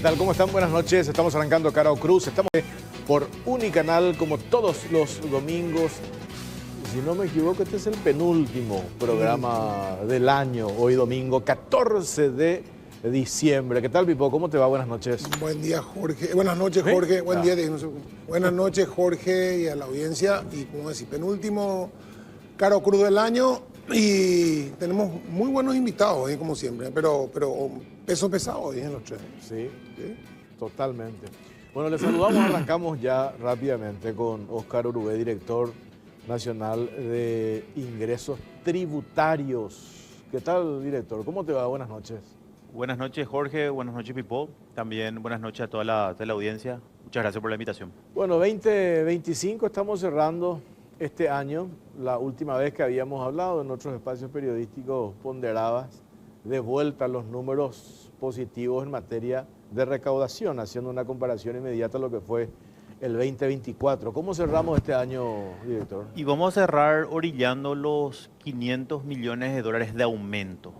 tal? ¿Cómo están? Buenas noches. Estamos arrancando Caro Cruz. Estamos por Unicanal como todos los domingos. Si no me equivoco, este es el penúltimo programa del año. Hoy domingo 14 de diciembre. ¿Qué tal, Pipo? ¿Cómo te va? Buenas noches. Buen día, Jorge. Buenas noches, Jorge. Buen día. No sé. Buenas noches, Jorge, y a la audiencia. Y como decir, penúltimo Caro Cruz del año. Y tenemos muy buenos invitados, como siempre. Pero peso pesado hoy en los tres. Sí, totalmente. Bueno, les saludamos. Arrancamos ya rápidamente con Óscar Urubé, director nacional de ingresos tributarios. ¿Qué tal, director? ¿Cómo te va? Buenas noches. Buenas noches, Jorge. Buenas noches, Pipo. También buenas noches a toda la audiencia. Muchas gracias por la invitación. Bueno, 2025 estamos cerrando este año. La última vez que habíamos hablado en otros espacios periodísticos ponderabas de vuelta los números positivos en materia de recaudación, haciendo una comparación inmediata a lo que fue el 2024. ¿Cómo cerramos este año, director? Y vamos a cerrar orillando los 500 millones de dólares de aumento,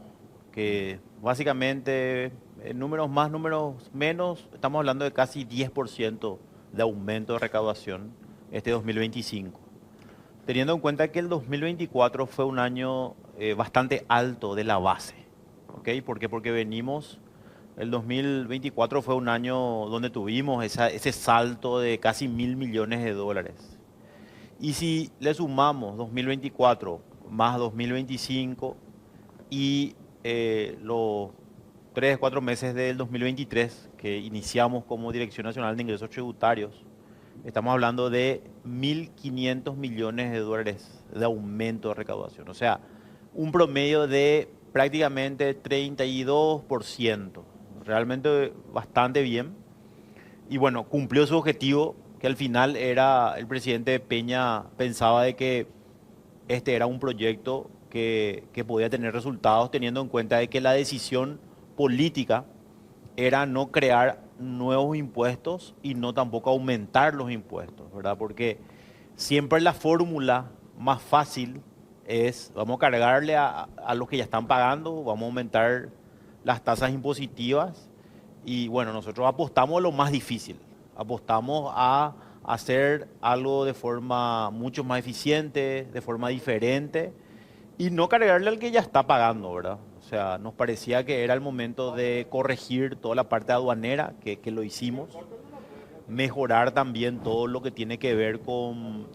que básicamente, números más, números menos, estamos hablando de casi 10% de aumento de recaudación este 2025. Teniendo en cuenta que el 2024 fue un año bastante alto de la base, ¿ok? ¿Por qué? Porque el 2024 fue un año donde tuvimos ese salto de casi 1.000 millones de dólares. Y si le sumamos 2024 más 2025 y los 3, 4 meses del 2023 que iniciamos como Dirección Nacional de Ingresos Tributarios, estamos hablando de 1.500 millones de dólares de aumento de recaudación. O sea, un promedio de prácticamente 32%. Realmente bastante bien. Y bueno, cumplió su objetivo, que al final era, el presidente Peña pensaba de que este era un proyecto que podía tener resultados, teniendo en cuenta de que la decisión política era no crear nuevos impuestos y no tampoco aumentar los impuestos, ¿verdad? Porque siempre la fórmula más fácil es, vamos a cargarle a los que ya están pagando, vamos a aumentar las tasas impositivas y bueno, nosotros apostamos a lo más difícil, apostamos a hacer algo de forma mucho más eficiente, de forma diferente y no cargarle al que ya está pagando, ¿verdad? O sea, nos parecía que era el momento de corregir toda la parte aduanera, que lo hicimos, mejorar también todo lo que tiene que ver con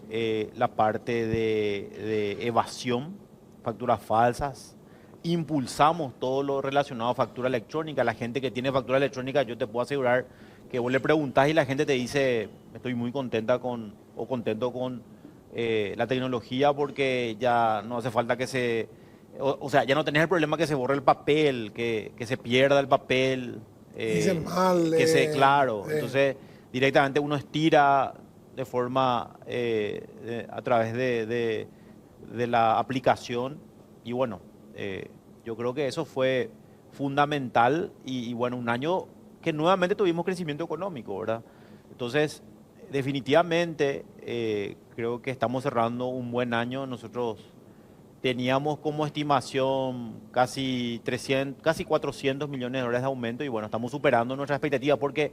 la parte de evasión, facturas falsas. Impulsamos todo lo relacionado a factura electrónica. La gente que tiene factura electrónica, yo te puedo asegurar que vos le preguntás y la gente te dice, estoy muy contento con la tecnología porque ya no hace falta que o sea, ya no tenés el problema que se borre el papel, que se pierda el papel. Dicen mal. Claro. Entonces, directamente uno estira de forma a través de la aplicación y bueno, yo creo que eso fue fundamental y bueno, un año que nuevamente tuvimos crecimiento económico, ¿verdad? Entonces, definitivamente creo que estamos cerrando un buen año. Nosotros teníamos como estimación casi 400 millones de dólares de aumento y bueno, estamos superando nuestra expectativa porque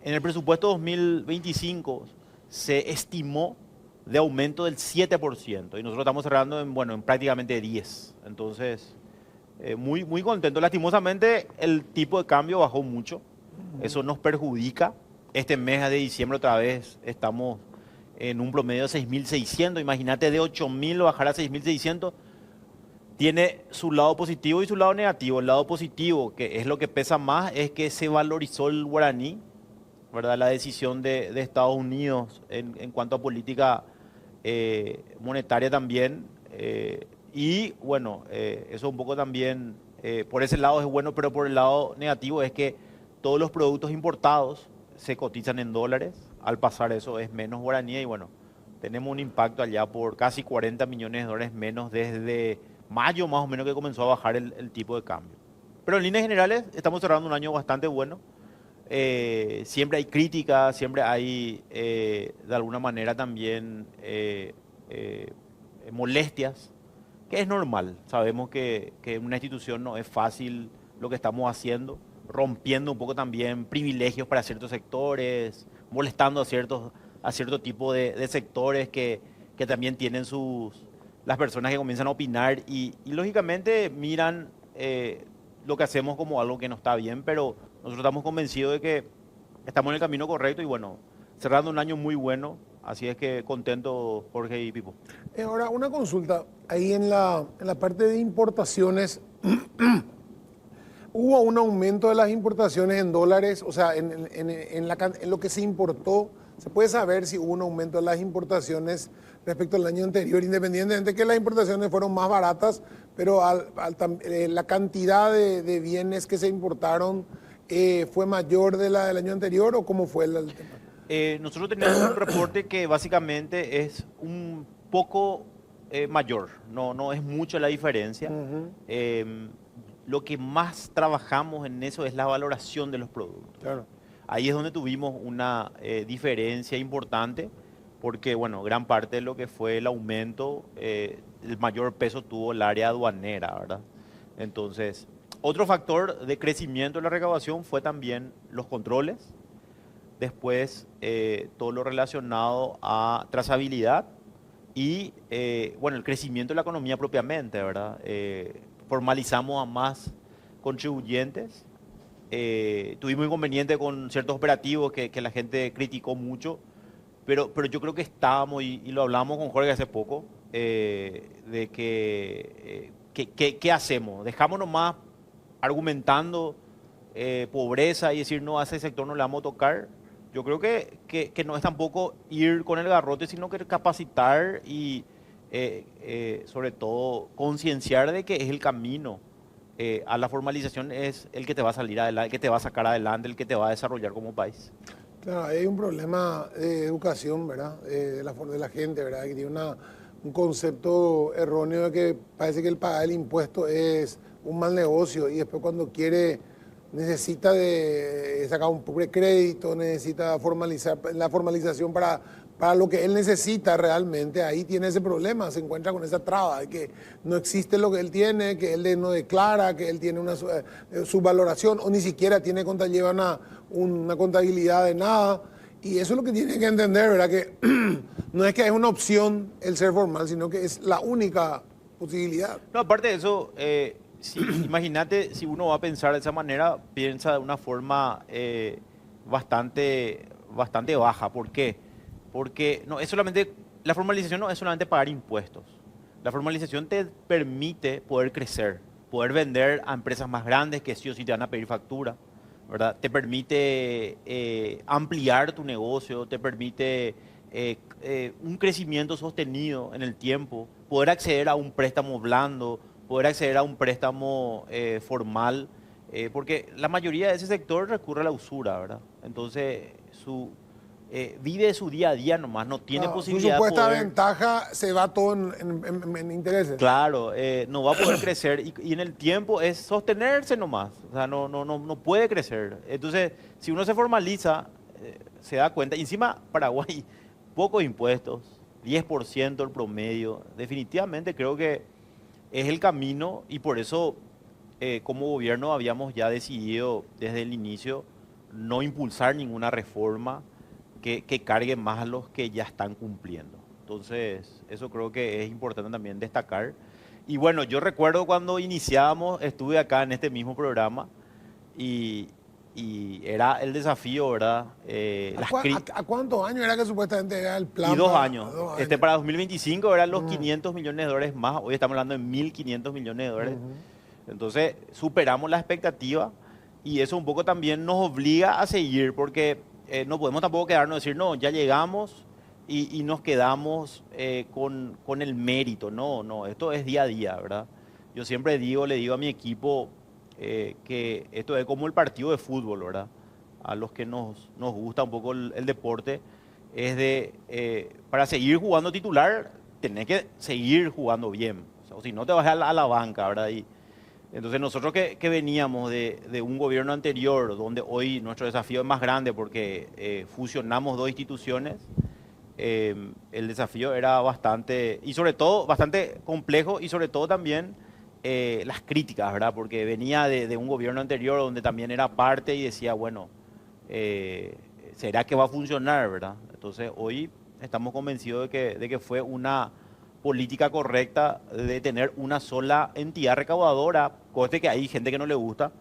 en el presupuesto 2025 se estimó de aumento del 7% y nosotros estamos cerrando en prácticamente 10%. Entonces, muy, muy contento. Lastimosamente, el tipo de cambio bajó mucho. Eso nos perjudica. Este mes de diciembre otra vez estamos en un promedio de 6.600. Imagínate de 8.000 bajar a 6.600. Tiene su lado positivo y su lado negativo. El lado positivo, que es lo que pesa más, es que se valorizó el guaraní, ¿verdad? La decisión de Estados Unidos en cuanto a política monetaria también. Y bueno, eso un poco también, por ese lado es bueno, pero por el lado negativo es que todos los productos importados se cotizan en dólares. Al pasar eso es menos guaraní y bueno, tenemos un impacto allá por casi 40 millones de dólares menos desde mayo más o menos que comenzó a bajar el tipo de cambio. Pero en líneas generales estamos cerrando un año bastante bueno. Siempre hay críticas, siempre hay de alguna manera también molestias, que es normal. Sabemos que en una institución no es fácil lo que estamos haciendo, rompiendo un poco también privilegios para ciertos sectores, molestando a cierto tipo de sectores que también tienen las personas que comienzan a opinar y lógicamente miran lo que hacemos como algo que no está bien, pero nosotros estamos convencidos de que estamos en el camino correcto y bueno, cerrando un año muy bueno, así es que contento Jorge y Pipo. Ahora, una consulta, ahí en la parte de importaciones, ¿hubo un aumento de las importaciones en dólares? O sea, en lo que se importó, ¿se puede saber si hubo un aumento de las importaciones respecto al año anterior, independientemente de que las importaciones fueron más baratas, pero la cantidad de bienes que se importaron fue mayor de la del año anterior o cómo fue el tema? Nosotros tenemos un reporte que básicamente es un poco mayor, no es mucho la diferencia. Lo que más trabajamos en eso es la valoración de los productos. Claro. Ahí es donde tuvimos una diferencia importante, porque bueno, gran parte de lo que fue el aumento, el mayor peso tuvo el área aduanera, ¿verdad? Entonces, otro factor de crecimiento de la recaudación fue también los controles, después todo lo relacionado a trazabilidad y bueno, el crecimiento de la economía propiamente, ¿verdad? Formalizamos a más contribuyentes. Tuvimos inconvenientes con ciertos operativos que la gente criticó mucho, pero yo creo que estábamos, y lo hablamos con Jorge hace poco, de ¿qué hacemos? Dejamos nomás argumentando pobreza y decir, no, a ese sector no le vamos a tocar. Yo creo que no es tampoco ir con el garrote, sino que capacitar y sobre todo concienciar de que es el camino a la formalización, es el que te va a salir adelante, el que te va a sacar adelante, el que te va a desarrollar como país. Claro, hay un problema de educación, ¿verdad? De la gente, ¿verdad? Que tiene un concepto erróneo de que parece que el pagar el impuesto es un mal negocio y después cuando necesita de sacar un poco de crédito, necesita formalizar la formalización para lo que él necesita realmente, ahí tiene ese problema, se encuentra con esa traba de que no existe lo que él tiene, que él no declara, que él tiene una subvaloración o ni siquiera lleva una contabilidad de nada. Y eso es lo que tiene que entender, ¿verdad? Que no es que es una opción el ser formal, sino que es la única posibilidad. No, aparte de eso, imagínate, si uno va a pensar de esa manera, piensa de una forma bastante baja. ¿Por qué? Porque la formalización no es solamente pagar impuestos. La formalización te permite poder crecer, poder vender a empresas más grandes que sí o sí te van a pedir factura, ¿verdad? Te permite ampliar tu negocio, te permite un crecimiento sostenido en el tiempo, poder acceder a un préstamo blando, poder acceder a un préstamo formal, porque la mayoría de ese sector recurre a la usura, ¿verdad? Entonces, vive su día a día nomás, no tiene posibilidad su supuesta de poder... ventaja se va todo en intereses. Claro, no va a poder crecer y en el tiempo es sostenerse nomás, o sea, no puede crecer. Entonces, si uno se formaliza, se da cuenta, y encima Paraguay, pocos impuestos, 10% el promedio, definitivamente creo que es el camino y por eso como gobierno habíamos ya decidido desde el inicio no impulsar ninguna reforma que cargue más a los que ya están cumpliendo. Entonces, eso creo que es importante también destacar. Y bueno, yo recuerdo cuando iniciábamos, estuve acá en este mismo programa y era el desafío, ¿verdad? ¿A cuántos años era que supuestamente era el plan? Y 2 años. Para 2025 eran los 500 millones de dólares más, hoy estamos hablando de 1.500 millones de dólares. Entonces, superamos la expectativa y eso un poco también nos obliga a seguir porque... no podemos tampoco quedarnos y decir, no, ya llegamos y nos quedamos con el mérito. No, esto es día a día, ¿verdad? Yo siempre le digo a mi equipo que esto es como el partido de fútbol, ¿verdad? A los que nos gusta un poco el deporte, para seguir jugando titular, tenés que seguir jugando bien. O si no, te vas a la banca, ¿verdad? Entonces nosotros que veníamos de un gobierno anterior, donde hoy nuestro desafío es más grande porque fusionamos dos instituciones, el desafío era bastante, y sobre todo bastante complejo y sobre todo también las críticas, ¿verdad? Porque venía de un gobierno anterior donde también era parte y decía, bueno, ¿será que va a funcionar, verdad? Entonces hoy estamos convencidos de que fue una política correcta de tener una sola entidad recaudadora, cosa que hay gente que no le gusta.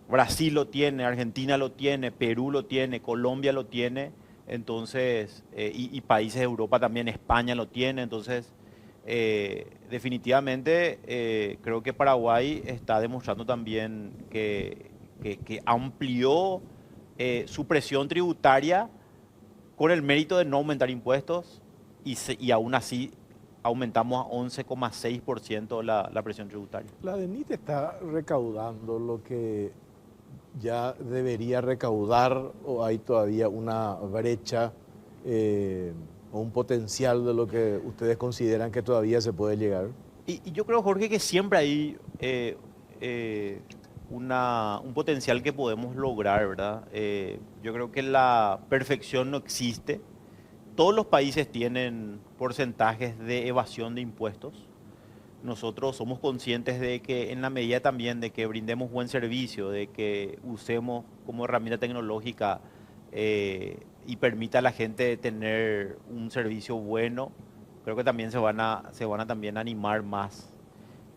Brasil lo tiene, Argentina lo tiene, Perú lo tiene, Colombia lo tiene, entonces, y países de Europa también, España lo tiene, entonces, definitivamente creo que Paraguay está demostrando también que amplió su presión tributaria con el mérito de no aumentar impuestos y aún así aumentamos a 11,6% la presión tributaria. La DENIT está recaudando lo que ya debería recaudar, o hay todavía una brecha o un potencial de lo que ustedes consideran que todavía se puede llegar. Y yo creo, Jorge, que siempre hay un potencial que podemos lograr, ¿verdad? Yo creo que la perfección no existe. Todos los países tienen porcentajes de evasión de impuestos. Nosotros somos conscientes de que en la medida también de que brindemos buen servicio, de que usemos como herramienta tecnológica y permita a la gente tener un servicio bueno, creo que también se van a también animar más.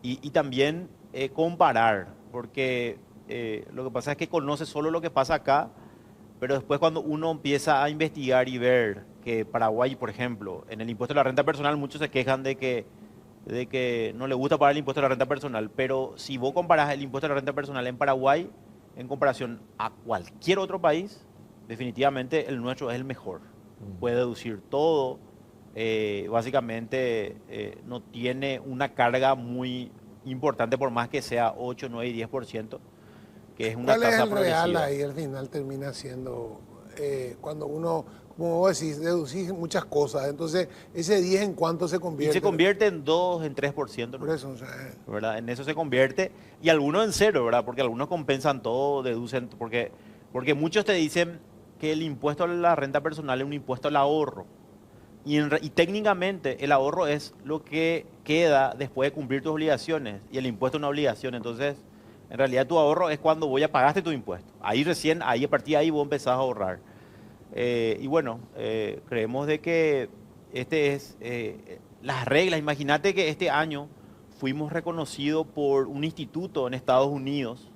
Y también comparar, porque lo que pasa es que conoce solo lo que pasa acá, pero después cuando uno empieza a investigar y ver que Paraguay, por ejemplo, en el impuesto a la renta personal muchos se quejan de que no le gusta pagar el impuesto a la renta personal, pero si vos comparás el impuesto a la renta personal en Paraguay en comparación a cualquier otro país, definitivamente el nuestro es el mejor. Puede deducir todo, básicamente no tiene una carga muy importante por más que sea 8, 9 y 10%, que es una ¿Cuál es tasa el real progresiva. ahí al final termina siendo cuando uno, como vos decís, deducís muchas cosas? Entonces, ese 10 en cuánto se Y convierte. se convierte en 2, en 3%, Por ¿no? eso, o sea, ¿Verdad? En eso se convierte, y algunos en cero, ¿verdad? Porque algunos compensan todo, deducen, porque muchos te dicen que el impuesto a la renta personal es un impuesto al ahorro. Y técnicamente el ahorro es lo que queda después de cumplir tus obligaciones, y el impuesto es una obligación. Entonces, en realidad tu ahorro es cuando vos ya pagaste tu impuesto. Ahí recién, ahí a partir de ahí vos empezás a ahorrar. Y bueno, creemos de que este es las reglas. Imagínate que este año fuimos reconocidos por un instituto en Estados Unidos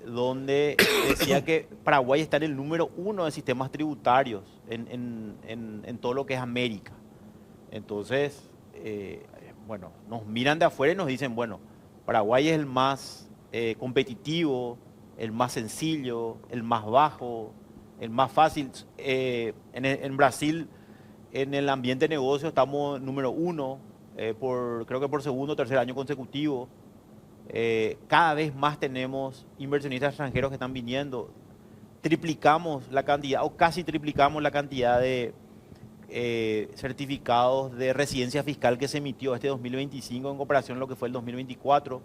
donde decía que Paraguay está en el número 1 de sistemas tributarios en todo lo que es América. Entonces, bueno, nos miran de afuera y nos dicen, bueno, Paraguay es el más competitivo, el más sencillo, el más bajo, el más fácil. En Brasil, en el ambiente de negocio, estamos número 1, creo que por segundo o tercer año consecutivo. Cada vez más tenemos inversionistas extranjeros que están viniendo. Triplicamos la cantidad, o casi triplicamos la cantidad de certificados de residencia fiscal que se emitió este 2025 en comparación a lo que fue el 2024.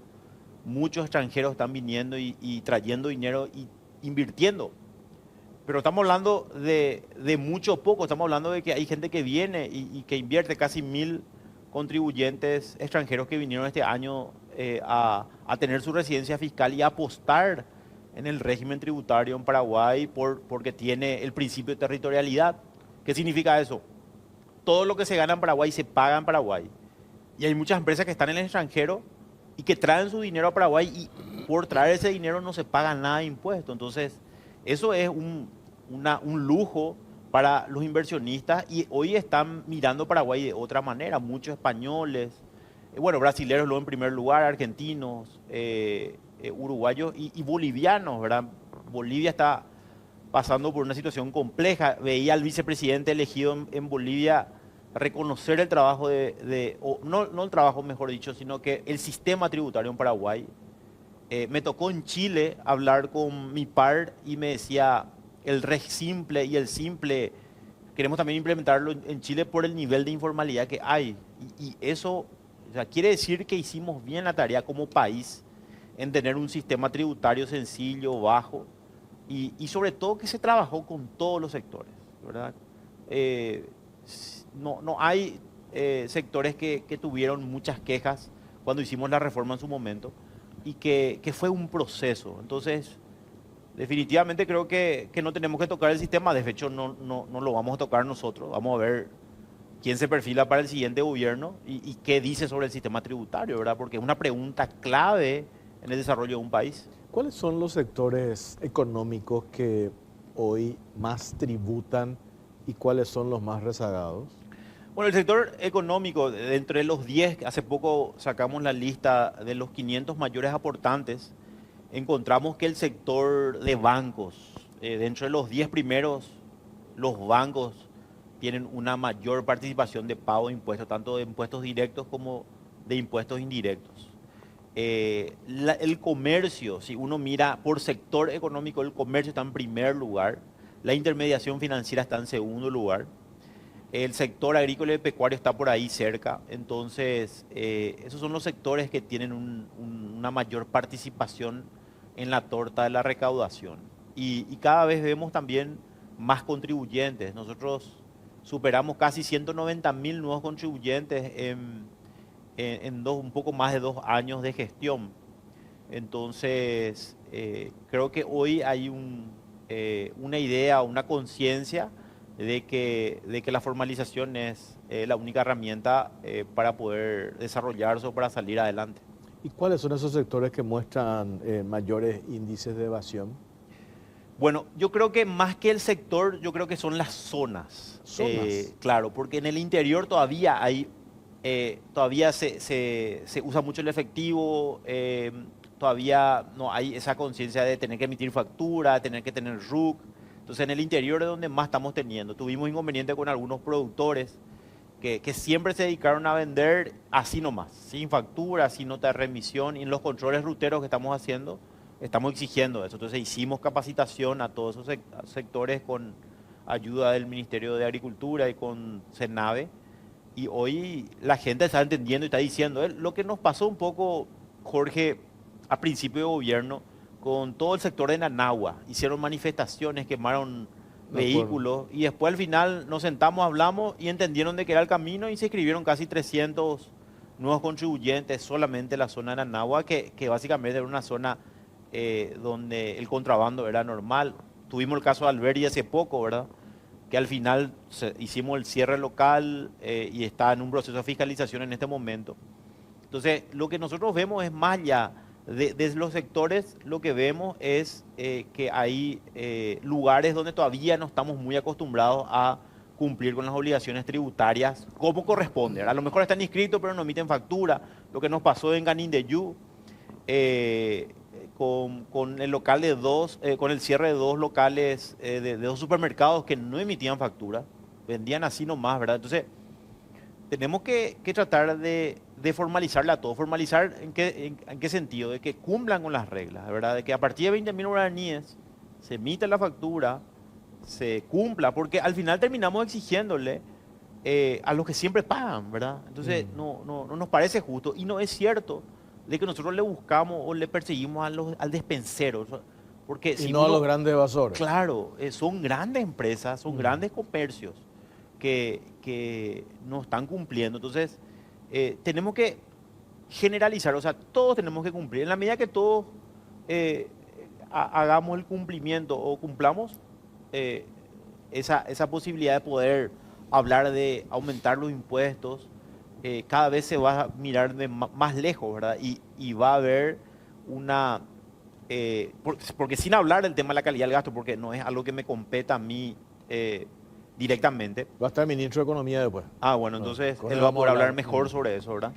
Muchos extranjeros están viniendo y trayendo dinero y invirtiendo. Pero estamos hablando de mucho poco, estamos hablando de que hay gente que viene y que invierte, casi 1.000 contribuyentes extranjeros que vinieron este año a tener su residencia fiscal y a apostar en el régimen tributario en Paraguay porque tiene el principio de territorialidad. ¿Qué significa eso? Todo lo que se gana en Paraguay se paga en Paraguay. Y hay muchas empresas que están en el extranjero y que traen su dinero a Paraguay, y por traer ese dinero no se paga nada de impuesto. Entonces, eso es un lujo para los inversionistas, y hoy están mirando Paraguay de otra manera. Muchos españoles, bueno, brasileños luego en primer lugar, argentinos, uruguayos y bolivianos, ¿verdad? Bolivia está pasando por una situación compleja. Veía al vicepresidente elegido en Bolivia reconocer el trabajo no el trabajo, mejor dicho, sino que el sistema tributario en Paraguay. Me tocó en Chile hablar con mi par y me decía, el REG simple y el simple, queremos también implementarlo en Chile por el nivel de informalidad que hay. Y eso, o sea, quiere decir que hicimos bien la tarea como país en tener un sistema tributario sencillo, bajo, y sobre todo que se trabajó con todos los sectores, ¿verdad? No hay sectores que tuvieron muchas quejas cuando hicimos la reforma en su momento, y que fue un proceso. Entonces, definitivamente creo que no tenemos que tocar el sistema, de hecho no lo vamos a tocar nosotros, vamos a ver quién se perfila para el siguiente gobierno y qué dice sobre el sistema tributario, ¿verdad? Porque es una pregunta clave en el desarrollo de un país. ¿Cuáles son los sectores económicos que hoy más tributan y cuáles son los más rezagados? Bueno, el sector económico, de entre los 10, hace poco sacamos la lista de los 500 mayores aportantes, encontramos que el sector de bancos, dentro de los 10 primeros, los bancos tienen una mayor participación de pago de impuestos, tanto de impuestos directos como de impuestos indirectos. El comercio, si uno mira por sector económico, el comercio está en primer lugar, la intermediación financiera está en segundo lugar, el sector agrícola y pecuario está por ahí cerca. Entonces, esos son los sectores que tienen una mayor participación en la torta de la recaudación. Y cada vez vemos también más contribuyentes. Nosotros superamos casi 190.000 nuevos contribuyentes en un poco más de 2 años de gestión. Entonces, creo que hoy hay una idea, una conciencia de que la formalización es la única herramienta para poder desarrollarse o para salir adelante. ¿Y cuáles son esos sectores que muestran mayores índices de evasión? Bueno, yo creo que más que el sector, yo creo que son las zonas. Claro, porque en el interior todavía todavía se usa mucho el efectivo, todavía no hay esa conciencia de tener que emitir factura, tener que tener RUC. Entonces en el interior es donde más estamos teniendo. Tuvimos inconvenientes con algunos productores que siempre se dedicaron a vender así nomás, sin factura, sin nota de remisión, y en los controles ruteros que estamos haciendo, estamos exigiendo eso. Entonces hicimos capacitación a todos esos sectores con ayuda del Ministerio de Agricultura y con CENAVE, y hoy la gente está entendiendo y está diciendo, lo que nos pasó un poco, Jorge, a principio de gobierno, con todo el sector de Nanagua, hicieron manifestaciones, quemaron vehículos, y después al final nos sentamos, hablamos y entendieron de que era el camino y se inscribieron casi 300 nuevos contribuyentes solamente en la zona de Nanagua, que básicamente era una zona donde el contrabando era normal. Tuvimos el caso de Alberdi hace poco, ¿verdad? Que al final hicimos el cierre local y está en un proceso de fiscalización en este momento. Entonces, lo que nosotros vemos es más allá de los sectores, lo que vemos es que hay lugares donde todavía no estamos muy acostumbrados a cumplir con las obligaciones tributarias como corresponde. A lo mejor están inscritos pero no emiten factura. Lo que nos pasó en Canindeyú, con el local con el cierre de 2 locales de 2 supermercados que no emitían factura, vendían así nomás, ¿verdad? Entonces, tenemos que tratar de formalizarla todo. ¿Formalizar en qué sentido? De que cumplan con las reglas, ¿verdad? De que a partir de 20.000 guaraníes se emita la factura, se cumpla, porque al final terminamos exigiéndole a los que siempre pagan, ¿verdad? Entonces, no nos parece justo y no es cierto de que nosotros le buscamos o le perseguimos al despensero. Porque y si no a los grandes evasores. Claro, son grandes empresas, son grandes comercios que no están cumpliendo. Entonces, tenemos que generalizar, o sea, todos tenemos que cumplir. En la medida que todos hagamos el cumplimiento o cumplamos esa posibilidad de poder hablar de aumentar los impuestos, cada vez se va a mirar más lejos, ¿verdad? Y va a haber una... porque sin hablar del tema de la calidad del gasto, porque no es algo que me competa a mí directamente. Va a estar el ministro de Economía después. Ah, bueno, entonces él va a poder hablar mejor sobre eso, ¿verdad?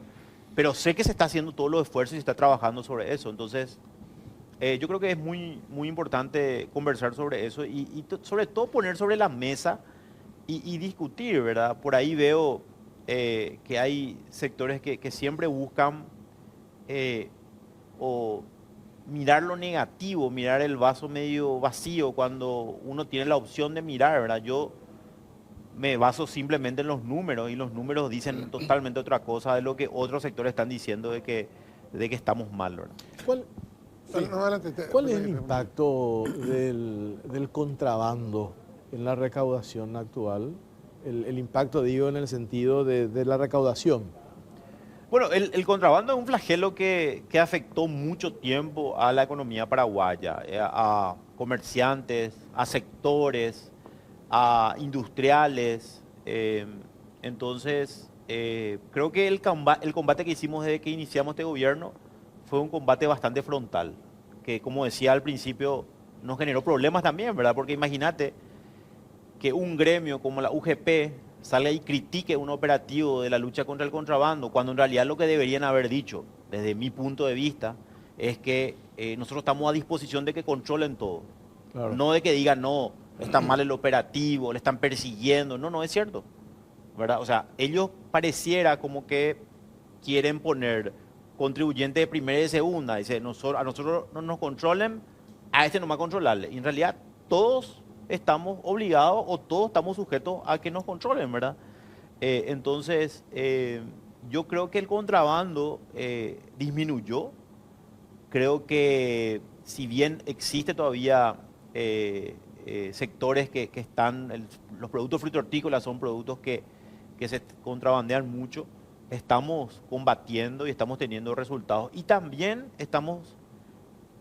Pero sé que se está haciendo todos los esfuerzos y se está trabajando sobre eso. Entonces, yo creo que es muy, muy importante conversar sobre eso y sobre todo poner sobre la mesa y discutir, ¿verdad? Por ahí veo que hay sectores que siempre buscan o mirar lo negativo, mirar el vaso medio vacío cuando uno tiene la opción de mirar, ¿verdad? Yo me baso simplemente en los números y los números dicen totalmente otra cosa de lo que otros sectores están diciendo de que estamos mal, ¿verdad? ¿Cuál es el impacto del contrabando en la recaudación actual? El impacto, digo, en el sentido de la recaudación. Bueno, el contrabando es un flagelo que afectó mucho tiempo a la economía paraguaya, a comerciantes, a sectores, a industriales. Entonces, creo que el combate que hicimos desde que iniciamos este gobierno fue un combate bastante frontal, que como decía al principio, nos generó problemas también, ¿verdad? Porque imagínate que un gremio como la UGP salga y critique un operativo de la lucha contra el contrabando, cuando en realidad lo que deberían haber dicho, desde mi punto de vista, es que nosotros estamos a disposición de que controlen todo. Claro. No de que digan, no, está mal el operativo, le están persiguiendo. No, no es cierto, ¿verdad? O sea, ellos pareciera como que quieren poner contribuyentes de primera y de segunda. Dice, a nosotros no nos controlen, a este no va a controlarle. Y en realidad todos estamos obligados o todos estamos sujetos a que nos controlen, ¿verdad? Entonces, yo creo que el contrabando disminuyó. Creo que si bien existe todavía sectores que están, los productos frito-hortícolas son productos que se contrabandean mucho, estamos combatiendo y estamos teniendo resultados. Y también estamos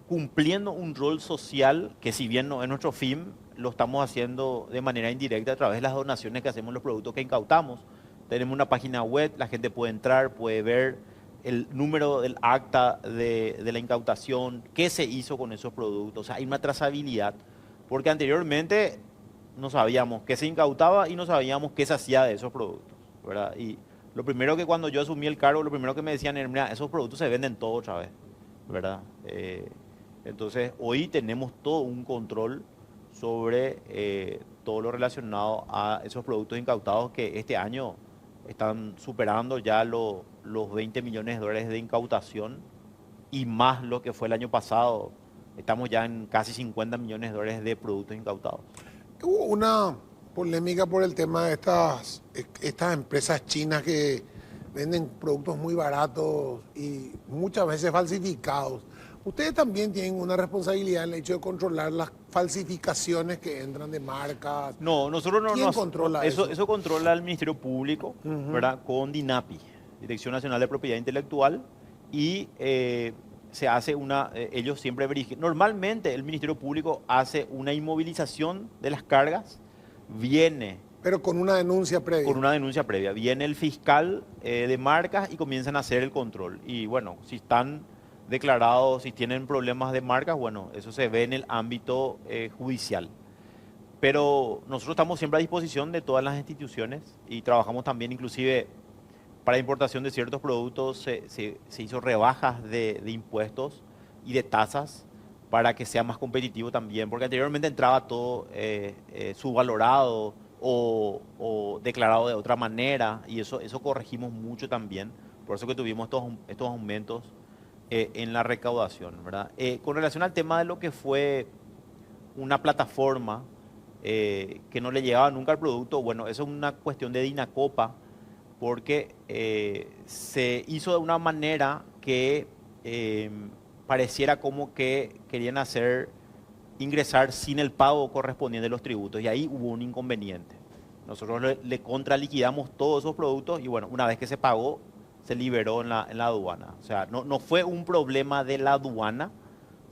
cumpliendo un rol social que, si bien no es nuestro fin, lo estamos haciendo de manera indirecta a través de las donaciones que hacemos los productos que incautamos. Tenemos una página web, la gente puede entrar, puede ver el número del acta de la incautación, qué se hizo con esos productos. O sea, hay una trazabilidad, porque anteriormente no sabíamos qué se incautaba y no sabíamos qué se hacía de esos productos, ¿verdad? Y lo primero que cuando yo asumí el cargo, lo primero que me decían era, mira, esos productos se venden todos otra vez, ¿verdad? Entonces, hoy tenemos todo un control sobre todo lo relacionado a esos productos incautados que este año están superando ya los 20 millones de dólares de incautación y más lo que fue el año pasado. Estamos ya en casi 50 millones de dólares de productos incautados. Hubo una polémica por el tema de estas empresas chinas que venden productos muy baratos y muchas veces falsificados. Ustedes también tienen una responsabilidad en el hecho de controlar las falsificaciones que entran de marcas. No, nosotros no. ¿Quién controla eso? Eso controla el Ministerio Público, ¿verdad? Con DINAPI, Dirección Nacional de Propiedad Intelectual, y se hace ellos siempre verifican. Normalmente el Ministerio Público hace una inmovilización de las cargas, Pero con una denuncia previa. Con una denuncia previa. Viene el fiscal de marcas y comienzan a hacer el control. Y bueno, si están declarados, si tienen problemas de marcas, bueno, eso se ve en el ámbito judicial. Pero nosotros estamos siempre a disposición de todas las instituciones y trabajamos también inclusive para importación de ciertos productos, se hizo rebajas de impuestos y de tasas para que sea más competitivo también, porque anteriormente entraba todo subvalorado o declarado de otra manera, y eso corregimos mucho también, por eso que tuvimos estos aumentos en la recaudación, ¿verdad? Con relación al tema de lo que fue una plataforma que no le llegaba nunca al producto, bueno, eso es una cuestión de Dinacopa, porque se hizo de una manera que pareciera como que querían ingresar sin el pago correspondiente de los tributos, y ahí hubo un inconveniente. Nosotros le contraliquidamos todos esos productos y bueno, una vez que se pagó, se liberó en la aduana. O sea, no fue un problema de la aduana,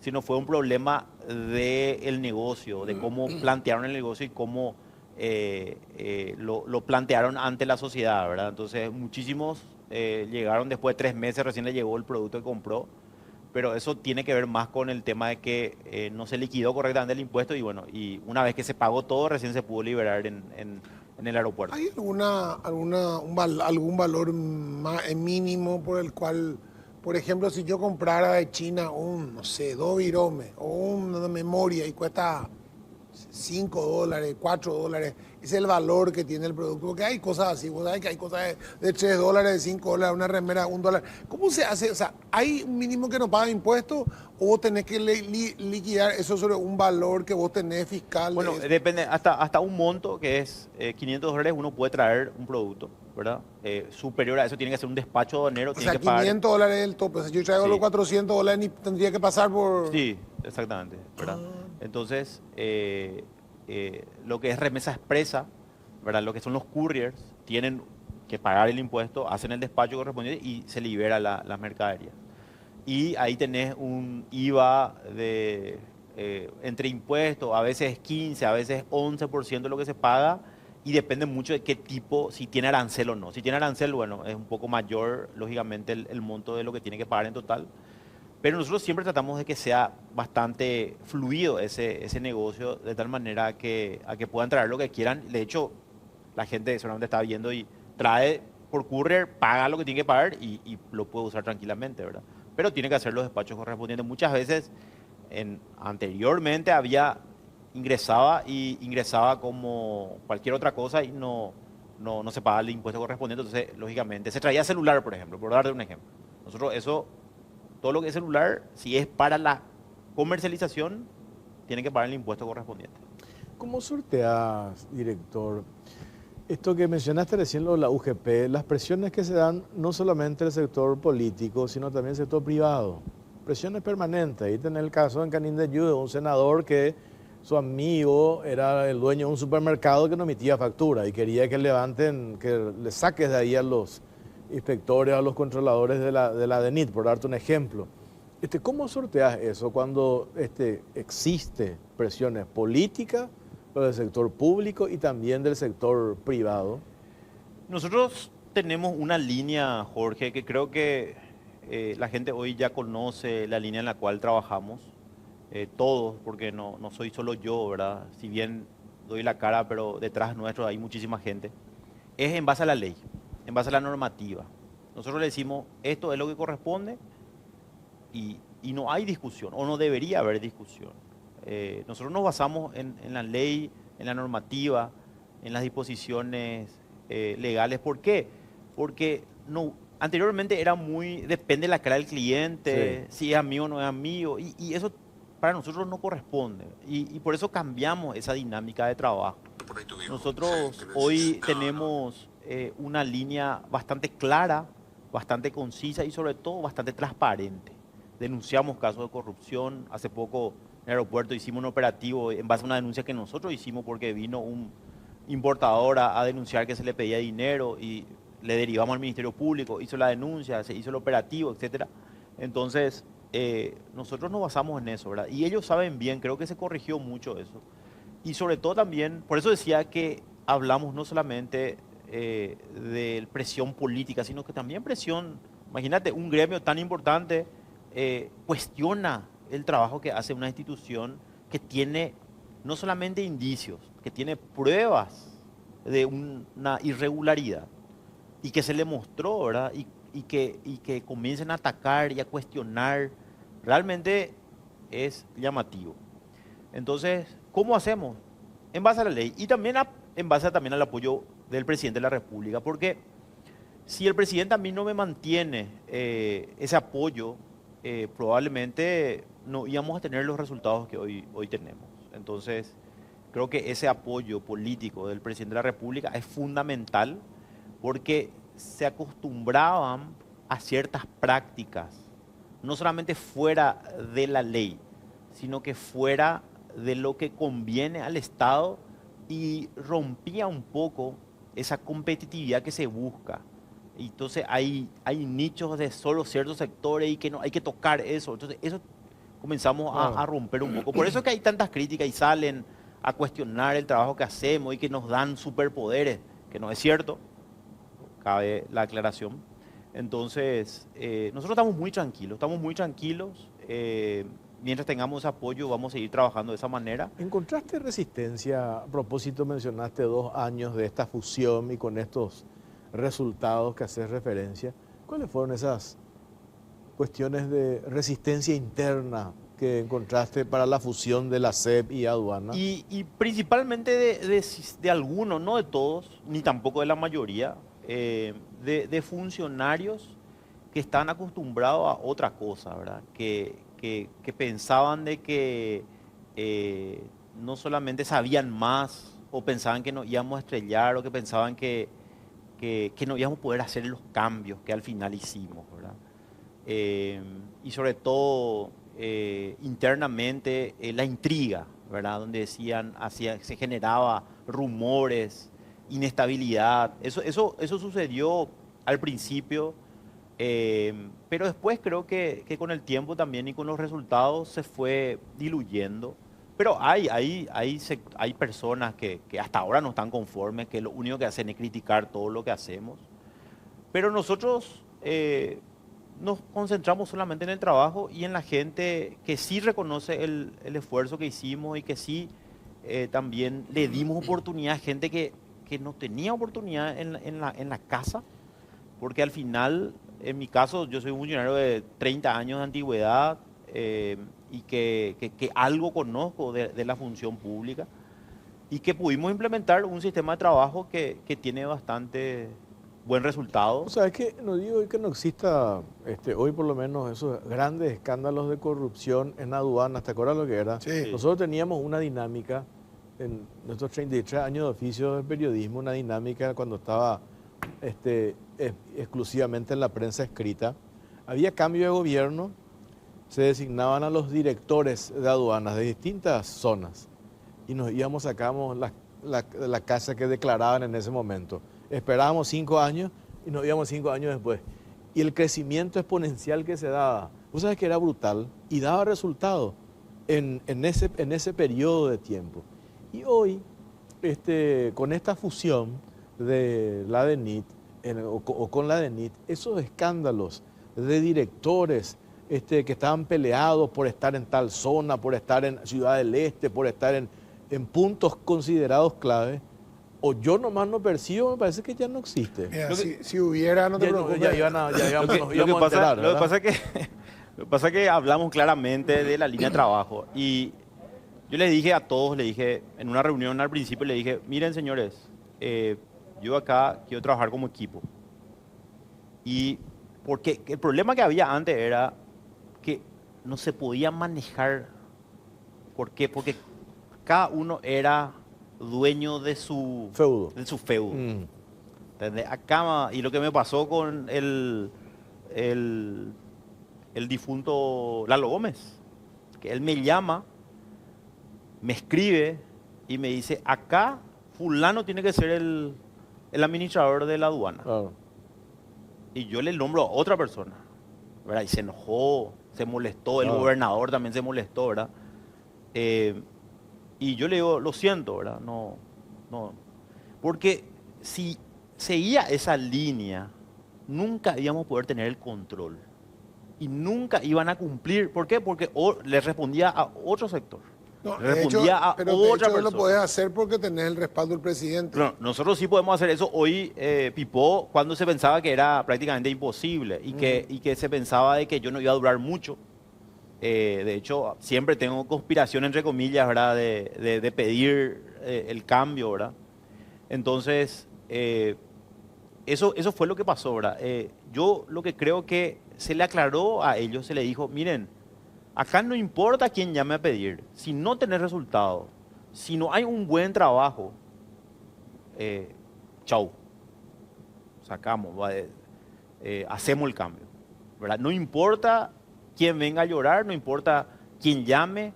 sino fue un problema del negocio, de cómo plantearon el negocio y cómo lo plantearon ante la sociedad, ¿verdad? Entonces, muchísimos llegaron después de 3 meses, recién le llegó el producto que compró, pero eso tiene que ver más con el tema de que no se liquidó correctamente el impuesto y bueno, y una vez que se pagó todo, recién se pudo liberar en el aeropuerto. ¿Hay algún valor mínimo por el cual, por ejemplo, si yo comprara de China no sé, 2 viromes o una memoria y cuesta $5, $4, ese es el valor que tiene el producto? Porque hay cosas así, vos sabés que hay cosas de $3, de $5, una remera, $1. ¿Cómo se hace? O sea, ¿hay un mínimo que no paga impuestos o vos tenés que liquidar eso sobre un valor que vos tenés fiscal? Bueno, depende, hasta un monto que es $500 uno puede traer un producto, ¿verdad? Superior a eso tiene que hacer un despacho aduanero. O sea, $500 es el tope. O sea, yo traigo los $400 ni tendría que pasar por... Sí, exactamente, ¿verdad? Entonces, lo que es remesa expresa, ¿verdad? Lo que son los couriers, tienen que pagar el impuesto, hacen el despacho correspondiente y se libera la mercadería. Y ahí tenés un IVA de, entre impuestos, a veces 15, a veces 11% de lo que se paga, y depende mucho de qué tipo, si tiene arancel o no. Si tiene arancel, bueno, es un poco mayor, lógicamente, el monto de lo que tiene que pagar en total. Pero nosotros siempre tratamos de que sea bastante fluido ese negocio, de tal manera a que puedan traer lo que quieran. De hecho, la gente solamente está viendo y trae por courier, paga lo que tiene que pagar y lo puede usar tranquilamente, ¿verdad? Pero tiene que hacer los despachos correspondientes. Muchas veces, anteriormente ingresaba como cualquier otra cosa y no se pagaba el impuesto correspondiente. Entonces, lógicamente, se traía celular, por ejemplo, por darte un ejemplo. Nosotros eso, todo lo que es celular, si es para la comercialización, tiene que pagar el impuesto correspondiente. ¿Cómo sorteas, director? Esto que mencionaste recién, lo de la UGP, las presiones que se dan no solamente del sector político, sino también del sector privado. Presiones permanentes. Ahí tenés el caso en Canindeyú de un senador que su amigo era el dueño de un supermercado que no emitía factura y quería que levanten, que le saques de ahí a los inspectores, a los controladores de la DENIT, por darte un ejemplo. ¿Cómo sorteas eso cuando existe presiones políticas, pero del sector público y también del sector privado? Nosotros tenemos una línea, Jorge, que creo que la gente hoy ya conoce la línea en la cual trabajamos, todos, porque no soy solo yo, ¿verdad? Si bien doy la cara, pero detrás nuestro hay muchísima gente. Es en base a la ley, en base a la normativa. Nosotros le decimos, esto es lo que corresponde y no hay discusión, o no debería haber discusión. Nosotros nos basamos en la ley, en la normativa, en las disposiciones legales. ¿Por qué? Porque anteriormente era depende de la cara del cliente, sí, si es amigo o no es amigo, y eso para nosotros no corresponde. Y por eso cambiamos esa dinámica de trabajo. Nosotros hoy tenemos una línea bastante clara, bastante concisa y sobre todo bastante transparente. Denunciamos casos de corrupción. Hace poco en el aeropuerto hicimos un operativo en base a una denuncia que nosotros hicimos porque vino un importador a denunciar que se le pedía dinero y le derivamos al Ministerio Público, hizo la denuncia, se hizo el operativo, etcétera. Entonces, nosotros nos basamos en eso, ¿verdad? Y ellos saben bien, creo que se corrigió mucho eso. Y sobre todo también, por eso decía que hablamos no solamente de presión política, sino que también presión, imagínate, un gremio tan importante cuestiona el trabajo que hace una institución que tiene no solamente indicios, que tiene pruebas de una irregularidad y que se le mostró, ¿verdad? Y que comiencen a atacar y a cuestionar, realmente es llamativo. Entonces, ¿cómo hacemos? En base a la ley y también en base también al apoyo del presidente de la República, porque si el presidente a mí no me mantiene ese apoyo, probablemente no íbamos a tener los resultados que hoy tenemos. Entonces, creo que ese apoyo político del presidente de la República es fundamental porque se acostumbraban a ciertas prácticas, no solamente fuera de la ley, sino que fuera de lo que conviene al Estado y rompía un poco esa competitividad que se busca. Y entonces hay nichos de solo ciertos sectores y que no hay que tocar eso. Entonces eso comenzamos a romper un poco. Por eso es que hay tantas críticas y salen a cuestionar el trabajo que hacemos y que nos dan superpoderes, que no es cierto, cabe la aclaración. Entonces, nosotros estamos muy tranquilos. Mientras tengamos ese apoyo, vamos a seguir trabajando de esa manera. ¿Encontraste resistencia? A propósito, mencionaste 2 años de esta fusión y con estos resultados que haces referencia. ¿Cuáles fueron esas cuestiones de resistencia interna que encontraste para la fusión de la SEP y aduana? Y principalmente de algunos, no de todos, ni tampoco de la mayoría, de funcionarios que están acostumbrados a otra cosa, ¿verdad? Que pensaban de que no solamente sabían más o pensaban que nos íbamos a estrellar o que pensaban que no íbamos a poder hacer los cambios que al final hicimos, ¿verdad? Y sobre todo internamente la intriga, ¿verdad? Donde decían, se generaba rumores inestabilidad. Eso sucedió al principio, pero después creo que con el tiempo también y con los resultados se fue diluyendo. Pero hay personas que hasta ahora no están conformes, que lo único que hacen es criticar todo lo que hacemos. Pero nosotros nos concentramos solamente en el trabajo y en la gente que sí reconoce el esfuerzo que hicimos y que sí también le dimos oportunidad a gente que no tenía oportunidad en la casa, porque al final, en mi caso, yo soy un funcionario de 30 años de antigüedad y que algo conozco de la función pública y que pudimos implementar un sistema de trabajo que tiene bastante buen resultado. O sea, es que no digo que no exista, hoy por lo menos, esos grandes escándalos de corrupción en aduanas. ¿Te acuerdas lo que era? Sí. Nosotros teníamos una dinámica, en nuestros 33 años de oficio de periodismo, una dinámica cuando estaba exclusivamente en la prensa escrita. Había cambio de gobierno, se designaban a los directores de aduanas de distintas zonas y nos íbamos, sacábamos la casa que declaraban en ese momento. Esperábamos 5 años y nos íbamos 5 años después. Y el crecimiento exponencial que se daba, vos sabés que era brutal y daba resultados en ese periodo de tiempo. Y hoy, con esta fusión de la DENIT o con la DENIT, esos escándalos de directores que estaban peleados por estar en tal zona, por estar en Ciudad del Este, por estar en puntos considerados clave, o yo nomás no percibo, me parece que ya no existe. Mira, si hubiera, no te preocupes. Lo que pasa es que hablamos claramente de la línea de trabajo y yo les dije a todos, en una reunión al principio, le dije, miren señores, yo acá quiero trabajar como equipo. Y porque el problema que había antes era que no se podía manejar. ¿Por qué? Porque cada uno era dueño de su feudo. ¿Entendés? Acá, y lo que me pasó con el difunto Lalo Gómez, que él me llama, me escribe y me dice, acá fulano tiene que ser el administrador de la aduana. Claro. Y yo le nombro a otra persona, ¿verdad? Y se enojó, se molestó, el Claro. gobernador también se molestó, ¿verdad? Y yo le digo, lo siento, ¿verdad? No. Porque si seguía esa línea, nunca íbamos a poder tener el control. Y nunca iban a cumplir. ¿Por qué? Porque le respondía a otro sector. No, Le respondía a pero de otra hecho lo persona. podés hacer porque tenés el respaldo del presidente. No, nosotros sí podemos hacer eso. Hoy Pipó, cuando se pensaba que era prácticamente imposible y que se pensaba de que yo no iba a durar mucho. De hecho, siempre tengo conspiración, entre comillas, ¿verdad? De pedir el cambio, ¿verdad? Entonces, eso fue lo que pasó, ¿verdad? Yo lo que creo que se le aclaró a ellos, se le dijo, miren, acá no importa quién llame a pedir, si no tenés resultado, si no hay un buen trabajo, chau, sacamos, hacemos el cambio, ¿verdad? No importa quién venga a llorar, no importa quién llame,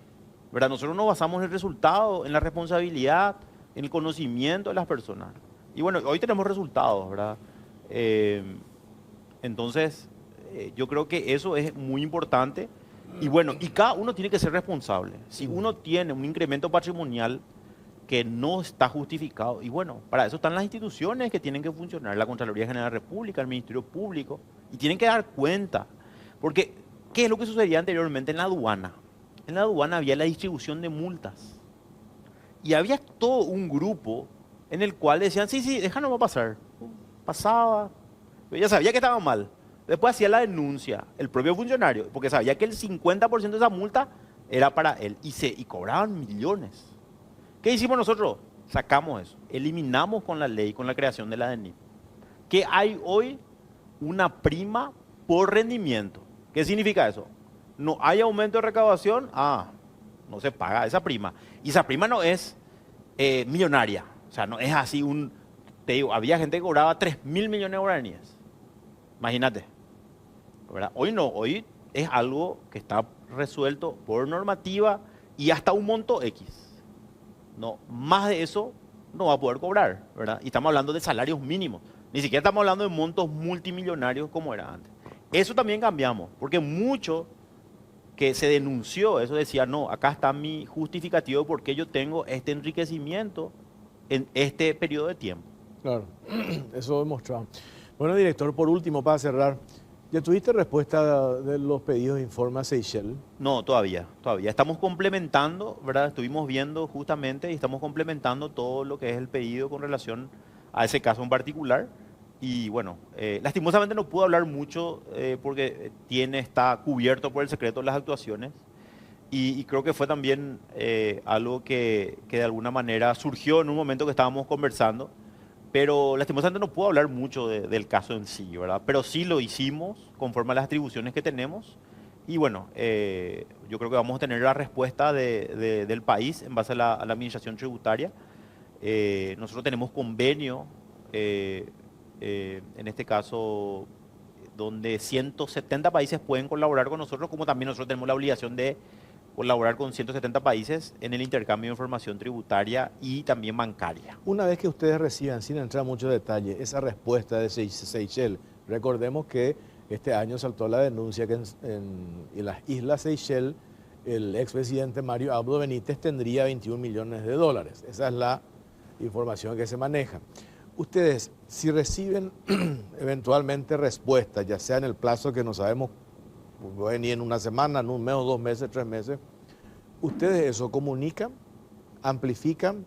¿verdad? Nosotros nos basamos en el resultado, en la responsabilidad, en el conocimiento de las personas. Y bueno, hoy tenemos resultados, ¿verdad? Entonces, yo creo que eso es muy importante. Y bueno, y cada uno tiene que ser responsable. Si uno tiene un incremento patrimonial que no está justificado, y bueno, para eso están las instituciones que tienen que funcionar, la Contraloría General de la República, el Ministerio Público, y tienen que dar cuenta. Porque, ¿qué es lo que sucedía anteriormente en la aduana? En la aduana había la distribución de multas. Y había todo un grupo en el cual decían, sí, déjanos va a pasar. Pasaba, pero ya sabía que estaba mal. Después hacía la denuncia el propio funcionario, porque sabía que el 50% de esa multa era para él y cobraban millones. ¿Qué hicimos nosotros? Sacamos eso, eliminamos con la ley, con la creación de la DENIT, que hay hoy una prima por rendimiento. ¿Qué significa eso? No hay aumento de recaudación, no se paga esa prima. Y esa prima no es millonaria, o sea, no es así te digo, había gente que cobraba 3.000 millones de guaraníes. Imagínate, ¿verdad? Hoy no, hoy es algo que está resuelto por normativa y hasta un monto X. No, más de eso no va a poder cobrar, ¿verdad? Y estamos hablando de salarios mínimos. Ni siquiera estamos hablando de montos multimillonarios como era antes. Eso también cambiamos, porque mucho que se denunció, eso decía, no, acá está mi justificativo porque yo tengo este enriquecimiento en este periodo de tiempo. Claro, eso demostrado. Bueno, director, por último, para cerrar, ¿ya tuviste respuesta de los pedidos de informe a Seychelles? No, todavía. Estamos complementando, ¿verdad? Estuvimos viendo justamente y estamos complementando todo lo que es el pedido con relación a ese caso en particular. Y bueno, lastimosamente no puedo hablar mucho porque está cubierto por el secreto de las actuaciones. Y creo que fue también algo que de alguna manera surgió en un momento que estábamos conversando. Pero lastimosamente no puedo hablar mucho del caso en sí, ¿verdad? Pero sí lo hicimos conforme a las atribuciones que tenemos. Y bueno, yo creo que vamos a tener la respuesta del país en base a la administración tributaria. Nosotros tenemos convenio, en este caso, donde 170 países pueden colaborar con nosotros, como también nosotros tenemos la obligación de colaborar con 170 países en el intercambio de información tributaria y también bancaria. Una vez que ustedes reciban, sin entrar en mucho detalle, esa respuesta de Seychelles, recordemos que este año saltó la denuncia que en las Islas Seychelles el expresidente Mario Abdo Benítez tendría 21 millones de dólares. Esa es la información que se maneja. Ustedes, si reciben eventualmente respuesta, ya sea en el plazo que no sabemos, puede ni en una semana, en un mes o 2 meses, 3 meses, ¿ustedes eso comunican, amplifican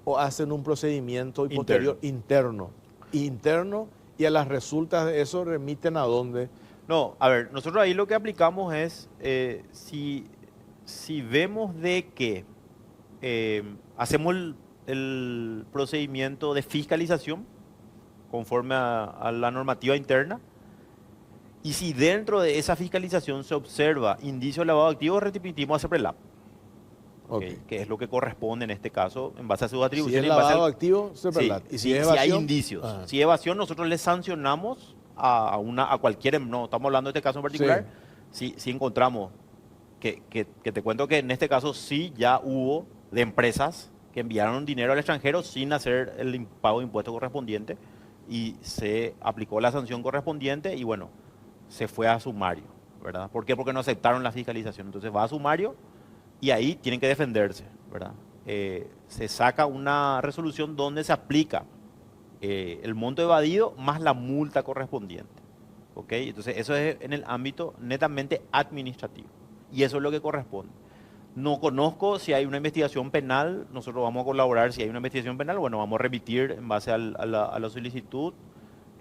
o hacen un procedimiento posterior interno, y a las resultas de eso remiten a dónde? No, a ver, nosotros ahí lo que aplicamos es, si vemos de que hacemos el procedimiento de fiscalización conforme a la normativa interna, y si dentro de esa fiscalización se observa indicio de lavado de activos, remitimos a CEPRELAP, Okay. que es lo que corresponde en este caso en base a sus atribuciones. Si es lavado de activos, CEPRELAP. Sí, Y si es evasión, hay indicios. Si es evasión, nosotros le sancionamos a cualquier, no estamos hablando de este caso en particular, si encontramos que te cuento que en este caso sí ya hubo de empresas que enviaron dinero al extranjero sin hacer el pago de impuesto correspondiente y se aplicó la sanción correspondiente y bueno, se fue a sumario, ¿verdad? ¿Por qué? Porque no aceptaron la fiscalización. Entonces va a sumario y ahí tienen que defenderse, ¿verdad? Se saca una resolución donde se aplica el monto evadido más la multa correspondiente, ¿ok? Entonces eso es en el ámbito netamente administrativo y eso es lo que corresponde. No conozco si hay una investigación penal, nosotros vamos a colaborar si hay una investigación penal, bueno, vamos a remitir en base a la solicitud,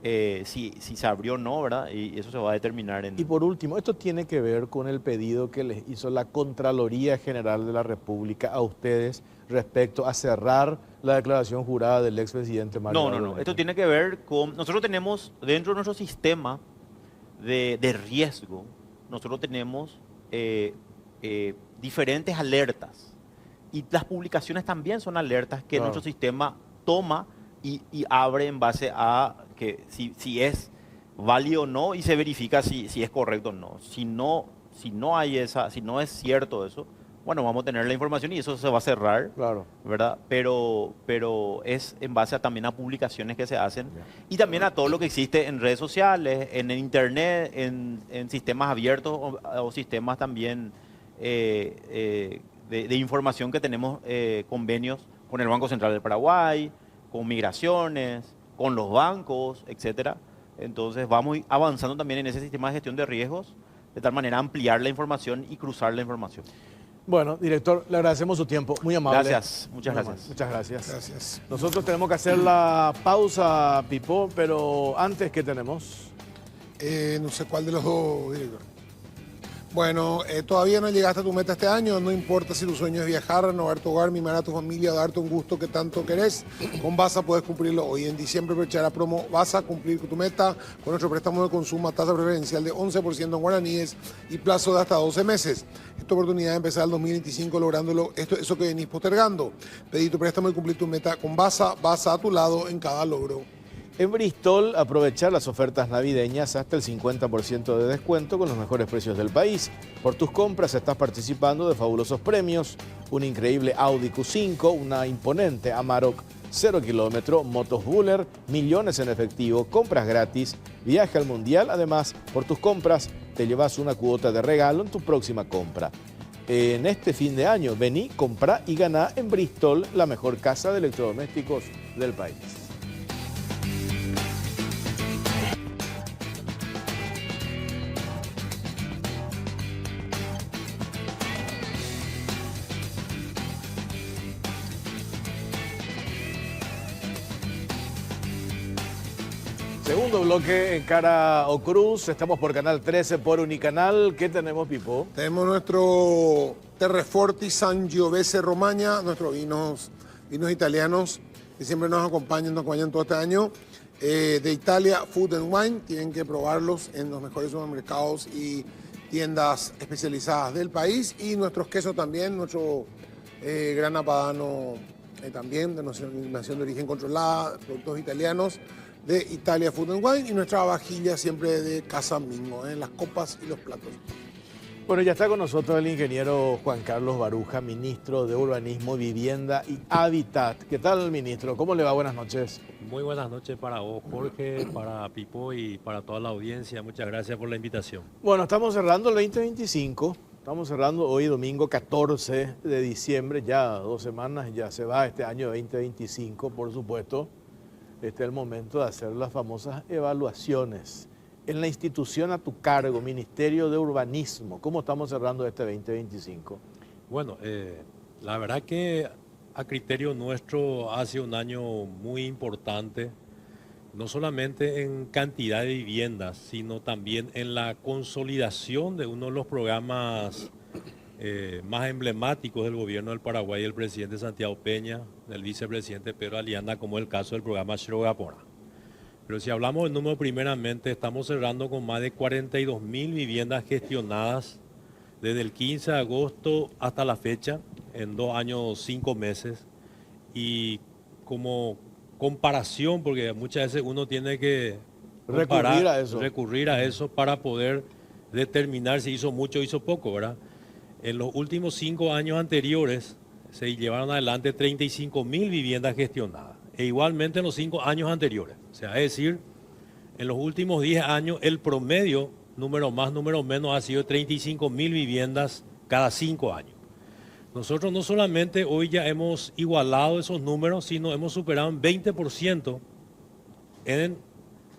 si se abrió o no, ¿verdad? Y eso se va a determinar en... Y por último, esto tiene que ver con el pedido que les hizo la Contraloría General de la República a ustedes respecto a cerrar la declaración jurada del expresidente Mario Abdo. No. Esto tiene que ver con... Nosotros tenemos, dentro de nuestro sistema de riesgo, nosotros tenemos diferentes alertas. Y las publicaciones también son alertas que nuestro sistema toma y abre en base a que si es válido o no y se verifica si es correcto o no. Si no es cierto eso, bueno, vamos a tener la información y eso se va a cerrar, claro, ¿verdad? Pero es en base también a publicaciones que se hacen y también a todo lo que existe en redes sociales, en el internet, en sistemas abiertos o sistemas también de información que tenemos convenios con el Banco Central del Paraguay, con migraciones, con los bancos, etcétera. Entonces vamos avanzando también en ese sistema de gestión de riesgos, de tal manera ampliar la información y cruzar la información. Bueno, director, le agradecemos su tiempo, muy amable. Gracias, muchas gracias. Muchas gracias. Gracias. Nosotros tenemos que hacer la pausa, Pipo, pero antes, ¿qué tenemos? No sé cuál de los dos, director. Bueno, todavía no llegaste a tu meta este año, no importa si tu sueño es viajar, renovar tu hogar, mimar a tu familia, darte un gusto que tanto querés, con Basa puedes cumplirlo hoy. En diciembre aprovechar la promo Basa, cumplir con tu meta con nuestro préstamo de consumo a tasa preferencial de 11% en guaraníes y plazo de hasta 12 meses. Esta oportunidad de empezar el 2025 lográndolo, eso que venís postergando. Pedí tu préstamo y cumplir tu meta con Basa, Basa a tu lado en cada logro. En Bristol, aprovechar las ofertas navideñas hasta el 50% de descuento con los mejores precios del país. Por tus compras estás participando de fabulosos premios, un increíble Audi Q5, una imponente Amarok 0 kilómetro, motos Buller, millones en efectivo, compras gratis, viaje al mundial. Además, por tus compras te llevas una cuota de regalo en tu próxima compra. En este fin de año, vení, comprá y ganá en Bristol, la mejor casa de electrodomésticos del país. Segundo bloque en Cara o Cruz. Estamos por Canal 13, por Unicanal. ¿Qué tenemos, Pipo? Tenemos nuestro Terreforti Sangiovese Romagna, nuestros vinos italianos que siempre nos acompañan todo este año. De Italia, Food and Wine. Tienen que probarlos en los mejores supermercados y tiendas especializadas del país. Y nuestros quesos también, nuestro Grana Padano también, de nación de origen controlada, productos italianos. De Italia Food and Wine, y nuestra vajilla siempre de Casa Mingo, las copas y los platos. Bueno, ya está con nosotros el ingeniero Juan Carlos Baruja, ministro de Urbanismo, Vivienda y Hábitat. ¿Qué tal, ministro? ¿Cómo le va? Buenas noches. Muy buenas noches para vos, Jorge, para Pipo y para toda la audiencia. Muchas gracias por la invitación. Bueno, estamos cerrando el 2025. Estamos cerrando hoy domingo 14 de diciembre, ya 2 semanas, ya se va este año 2025, por supuesto. Este es el momento de hacer las famosas evaluaciones. En la institución a tu cargo, Ministerio de Urbanismo, ¿cómo estamos cerrando este 2025? Bueno, la verdad que a criterio nuestro ha sido un año muy importante, no solamente en cantidad de viviendas, sino también en la consolidación de uno de los programas más emblemáticos del gobierno del Paraguay, el presidente Santiago Peña, del vicepresidente Pedro Alianda, como el caso del programa Xerogapona. Pero si hablamos del número primeramente, estamos cerrando con más de 42.000 viviendas gestionadas desde el 15 de agosto hasta la fecha, en 2 años, 5 meses. Y como comparación, porque muchas veces uno tiene que recurrir a eso para poder determinar si hizo mucho o hizo poco, ¿verdad? En los últimos 5 años anteriores se llevaron adelante 35.000 viviendas gestionadas. E igualmente en los 5 años anteriores. O sea, es decir, en los últimos 10 años el promedio, número más, número menos, ha sido 35.000 viviendas cada 5 años. Nosotros no solamente hoy ya hemos igualado esos números, sino hemos superado en 20% en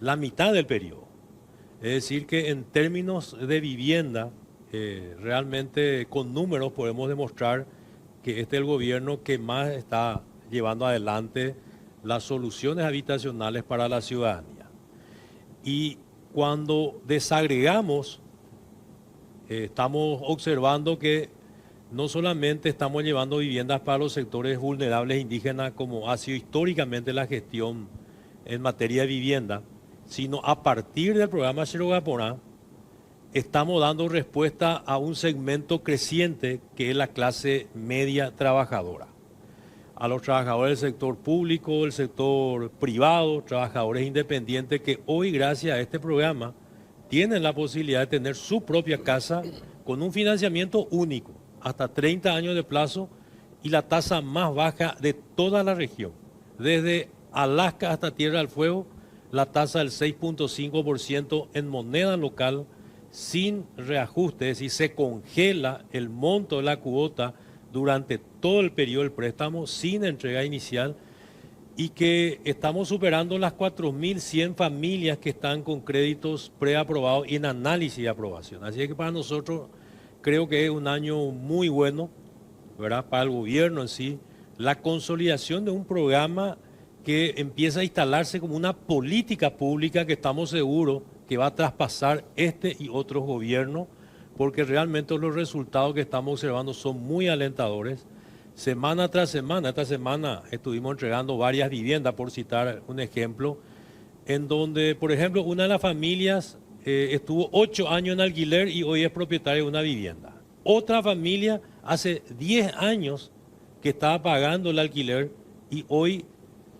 la mitad del periodo. Es decir, que en términos de vivienda, realmente con números podemos demostrar que este es el gobierno que más está llevando adelante las soluciones habitacionales para la ciudadanía. Y cuando desagregamos, estamos observando que no solamente estamos llevando viviendas para los sectores vulnerables indígenas, como ha sido históricamente la gestión en materia de vivienda, sino a partir del programa Xerogapona, estamos dando respuesta a un segmento creciente que es la clase media trabajadora. A los trabajadores del sector público, del sector privado, trabajadores independientes que hoy, gracias a este programa, tienen la posibilidad de tener su propia casa con un financiamiento único, hasta 30 años de plazo y la tasa más baja de toda la región. Desde Alaska hasta Tierra del Fuego, la tasa del 6.5% en moneda local, sin reajuste, es decir, se congela el monto de la cuota durante todo el periodo del préstamo sin entrega inicial, y que estamos superando las 4.100 familias que están con créditos preaprobados y en análisis de aprobación. Así que para nosotros creo que es un año muy bueno, ¿verdad? Para el gobierno en sí, la consolidación de un programa que empieza a instalarse como una política pública que estamos seguros que va a traspasar este y otros gobiernos, porque realmente los resultados que estamos observando son muy alentadores. Semana tras semana, esta semana estuvimos entregando varias viviendas, por citar un ejemplo, en donde, por ejemplo, una de las familias estuvo 8 años en alquiler y hoy es propietaria de una vivienda. Otra familia hace 10 años que estaba pagando el alquiler y hoy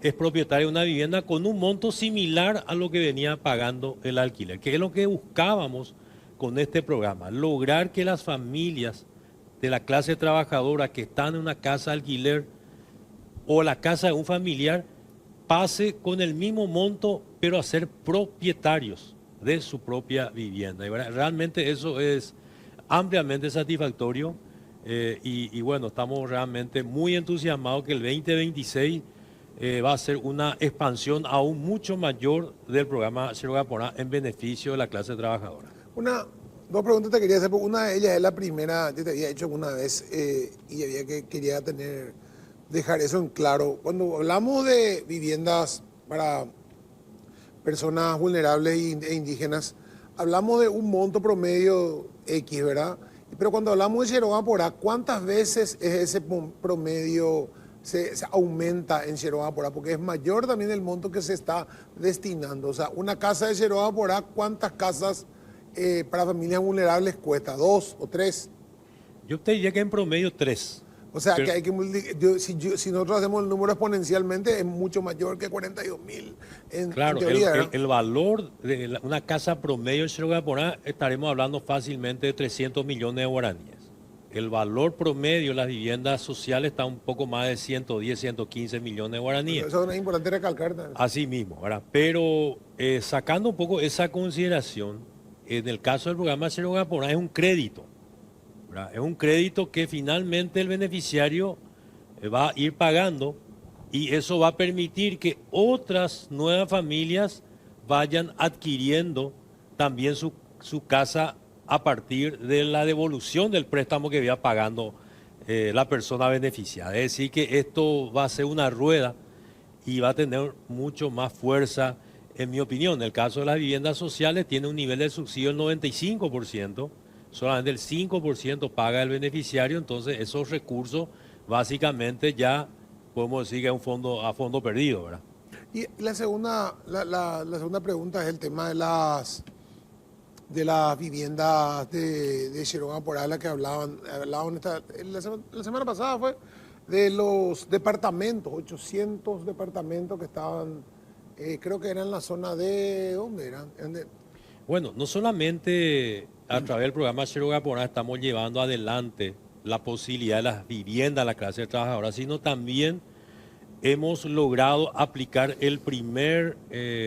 es propietaria de una vivienda con un monto similar a lo que venía pagando el alquiler, que es lo que buscábamos con este programa, lograr que las familias de la clase trabajadora que están en una casa de alquiler o la casa de un familiar pase con el mismo monto, pero a ser propietarios de su propia vivienda. Y realmente eso es ampliamente satisfactorio y bueno, estamos realmente muy entusiasmados que el 2026 va a ser una expansión aún mucho mayor del programa Cero Gaporá en beneficio de la clase trabajadora. Dos preguntas te quería hacer, porque una de ellas es la primera, yo te había hecho una vez y quería dejar eso en claro. Cuando hablamos de viviendas para personas vulnerables e indígenas, hablamos de un monto promedio X, ¿verdad? Pero cuando hablamos de Cero Gaporá, ¿cuántas veces es ese promedio se aumenta en Cero Gaporá? Porque es mayor también el monto que se está destinando. O sea, una casa de Cero Gaporá, ¿cuántas casas para familias vulnerables cuesta? ¿2 o 3? Yo te diría que en promedio 3. O sea, que hay que si nosotros hacemos el número exponencialmente, es mucho mayor que 42.000 en teoría. El valor de una casa promedio en Cero Gaporá, estaremos hablando fácilmente de 300 millones de guaraníes. El valor promedio de las viviendas sociales está un poco más de 110, 115 millones de guaraníes. Eso es importante recalcar. Así mismo, ¿verdad? Pero sacando un poco esa consideración, en el caso del programa Cero Gaporá es un crédito. Es un crédito que finalmente el beneficiario va a ir pagando y eso va a permitir que otras nuevas familias vayan adquiriendo también su casa a partir de la devolución del préstamo que vaya pagando la persona beneficiada. Es decir, que esto va a ser una rueda y va a tener mucho más fuerza, en mi opinión. En el caso de las viviendas sociales tiene un nivel de subsidio del 95%. Solamente el 5% paga el beneficiario, entonces esos recursos básicamente ya podemos decir que es un fondo a fondo perdido, ¿verdad? Y la segunda pregunta es el tema de las viviendas de Cero Gaporá, la que hablaban la semana pasada fue de los departamentos, 800 departamentos que estaban, creo que eran en la zona de, ¿dónde eran? Bueno, no solamente a través del programa Cero Gaporá estamos llevando adelante la posibilidad de las viviendas a la clase trabajadora, sino también hemos logrado aplicar el primer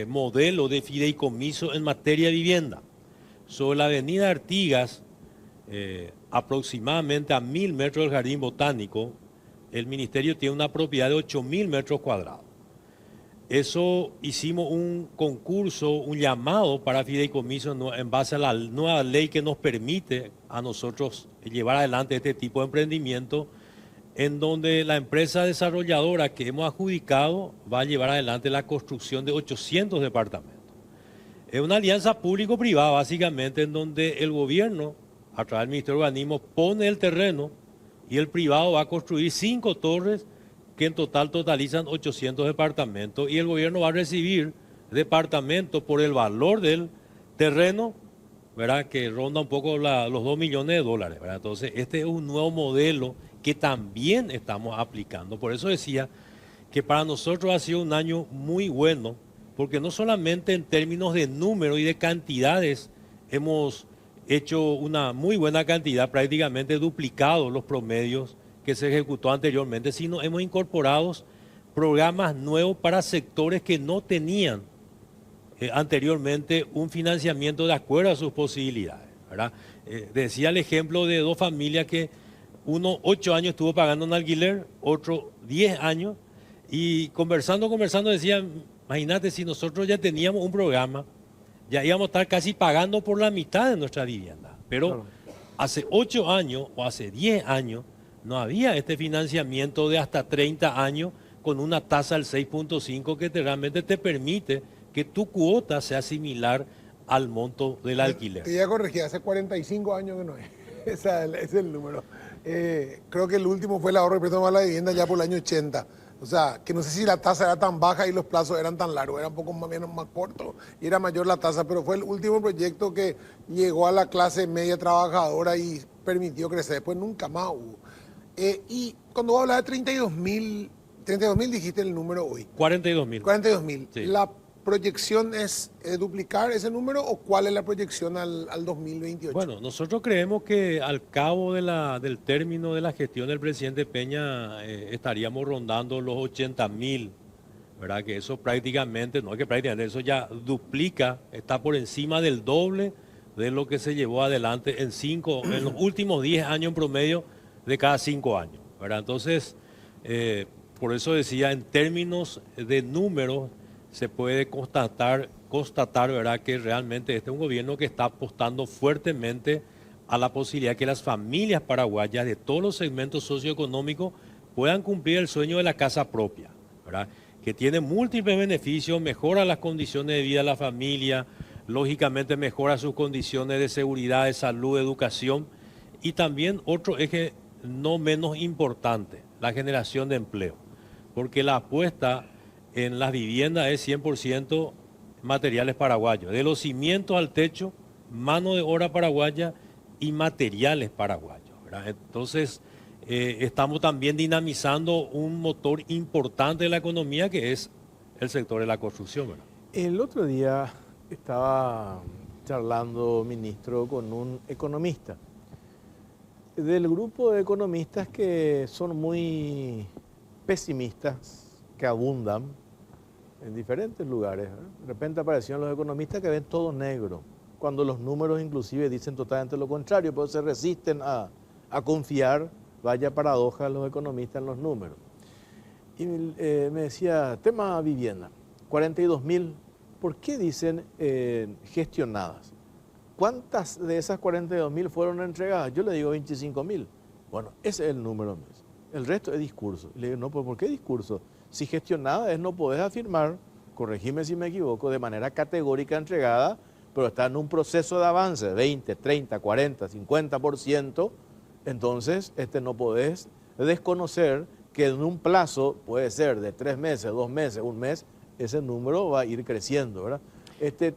modelo de fideicomiso en materia de vivienda. Sobre la avenida Artigas, aproximadamente a 1.000 metros del Jardín Botánico, el Ministerio tiene una propiedad de 8.000 metros cuadrados. Eso hicimos un concurso, un llamado para fideicomiso en base a la nueva ley que nos permite a nosotros llevar adelante este tipo de emprendimiento, en donde la empresa desarrolladora que hemos adjudicado va a llevar adelante la construcción de 800 departamentos. Es una alianza público-privada básicamente, en donde el gobierno, a través del Ministerio de Urbanismo, pone el terreno y el privado va a construir 5 torres que en total totalizan 800 departamentos y el gobierno va a recibir departamentos por el valor del terreno, ¿verdad? Que ronda un poco los 2 millones de dólares, ¿verdad? Entonces, este es un nuevo modelo que también estamos aplicando. Por eso decía que para nosotros ha sido un año muy bueno, porque no solamente en términos de número y de cantidades hemos hecho una muy buena cantidad, prácticamente duplicado los promedios que se ejecutó anteriormente, sino hemos incorporado programas nuevos para sectores que no tenían anteriormente un financiamiento de acuerdo a sus posibilidades, ¿verdad? Decía el ejemplo de 2 familias que uno 8 años estuvo pagando un alquiler, otro 10 años, y conversando decía, imagínate si nosotros ya teníamos un programa, ya íbamos a estar casi pagando por la mitad de nuestra vivienda, pero claro, hace 8 años o hace 10 años, no había este financiamiento de hasta 30 años con una tasa del 6.5 que realmente te permite que tu cuota sea similar al monto del alquiler. Te voy a corregir, hace 45 años que no es. Ese es el número. Creo que el último fue el ahorro de préstamo a la vivienda ya por el año 80. O sea, que no sé si la tasa era tan baja y los plazos eran tan largos, era un poco más cortos y era mayor la tasa, pero fue el último proyecto que llegó a la clase media trabajadora y permitió crecer. Después nunca más hubo. Y cuando vos hablas de 32.000 dijiste el número hoy. 42.000. 42.000. Sí. proyección es duplicar ese número o cuál es la proyección al 2028? Bueno, nosotros creemos que al cabo del término de la gestión del presidente Peña estaríamos rondando los 80.000, ¿verdad? Que eso prácticamente, no es que prácticamente, eso ya duplica, está por encima del doble de lo que se llevó adelante en los últimos 10 años en promedio de cada 5 años, ¿verdad? Entonces, por eso decía, en términos de números, se puede constatar, ¿verdad?, que realmente este es un gobierno que está apostando fuertemente a la posibilidad de que las familias paraguayas de todos los segmentos socioeconómicos puedan cumplir el sueño de la casa propia, ¿verdad?, que tiene múltiples beneficios, mejora las condiciones de vida de la familia, lógicamente mejora sus condiciones de seguridad, de salud, de educación, y también otro eje no menos importante, la generación de empleo, porque la apuesta en las viviendas es 100% materiales paraguayos, de los cimientos al techo, mano de obra paraguaya y materiales paraguayos, ¿verdad? Entonces, estamos también dinamizando un motor importante de la economía que es el sector de la construcción, ¿verdad? El otro día estaba charlando, ministro, con un economista del grupo de economistas que son muy pesimistas, que abundan en diferentes lugares. De repente aparecieron los economistas que ven todo negro, cuando los números inclusive dicen totalmente lo contrario, pero se resisten a confiar, vaya paradoja, los economistas en los números. Y me decía, tema vivienda, 42.000, ¿por qué dicen gestionadas? ¿Cuántas de esas 42.000 fueron entregadas? Yo le digo 25.000. Bueno, ese es el número. El resto es discurso. Y le digo, no, pues ¿por qué discurso? Si gestionada es no podés afirmar, corregime si me equivoco, de manera categórica entregada, pero está en un proceso de avance, 20, 30, 40, 50%, entonces no podés desconocer que en un plazo, puede ser de 3 meses, 2 meses, 1 mes, ese número va a ir creciendo, ¿verdad?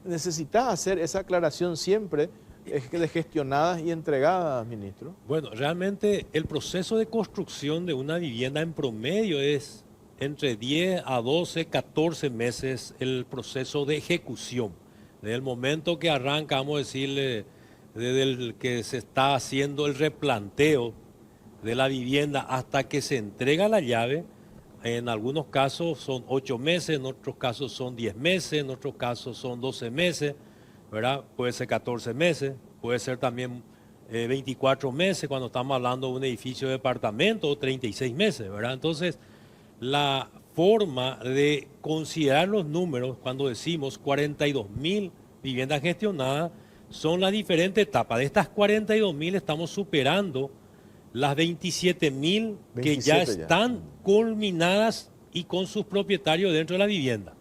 ¿Necesitas hacer esa aclaración siempre de gestionadas y entregadas, ministro? Bueno, realmente el proceso de construcción de una vivienda en promedio es entre 10 a 12, 14 meses el proceso de ejecución. Desde el momento que arranca, vamos a decirle, desde el que se está haciendo el replanteo de la vivienda hasta que se entrega la llave. En algunos casos son 8 meses, en otros casos son 10 meses, en otros casos son 12 meses, ¿verdad? Puede ser 14 meses, puede ser también 24 meses cuando estamos hablando de un edificio de departamento, o 36 meses, ¿verdad? Entonces, la forma de considerar los números cuando decimos 42.000 viviendas gestionadas son las diferentes etapas. De estas 42.000 estamos superando las 27.000 que ya están culminadas y con sus propietarios dentro de la vivienda.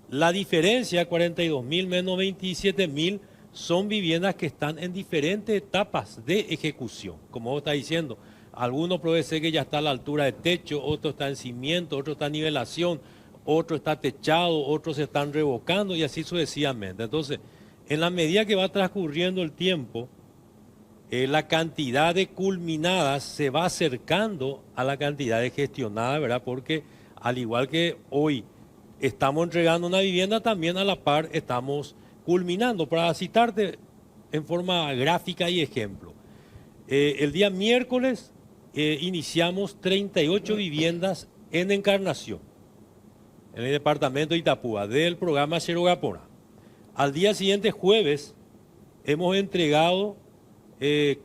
La diferencia, 42.000 menos 27.000, son viviendas que están en diferentes etapas de ejecución. Como vos estás diciendo, algunos puede ser que ya está a la altura de techo, otro está en cimiento, otro está en nivelación, otro está techado, otros se están revocando y así sucesivamente. Entonces, en la medida que va transcurriendo el tiempo, la cantidad de culminadas se va acercando a la cantidad de gestionadas, ¿verdad? Porque al igual que hoy estamos entregando una vivienda, también a la par estamos culminando. Para citarte en forma gráfica y ejemplo, el día miércoles iniciamos 38 viviendas en Encarnación, en el departamento de Itapúa, del programa Xerogapona. Al día siguiente, jueves, hemos entregado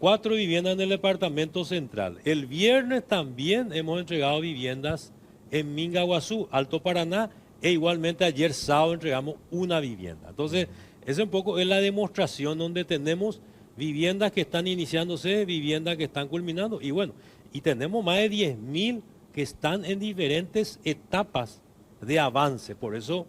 4 viviendas en el departamento central. El viernes también hemos entregado viviendas en Mingaguazú, Alto Paraná, e igualmente ayer sábado entregamos una vivienda. Entonces, esa un poco es la demostración donde tenemos viviendas que están iniciándose, viviendas que están culminando, y bueno, y tenemos más de 10.000 que están en diferentes etapas de avance. Por eso,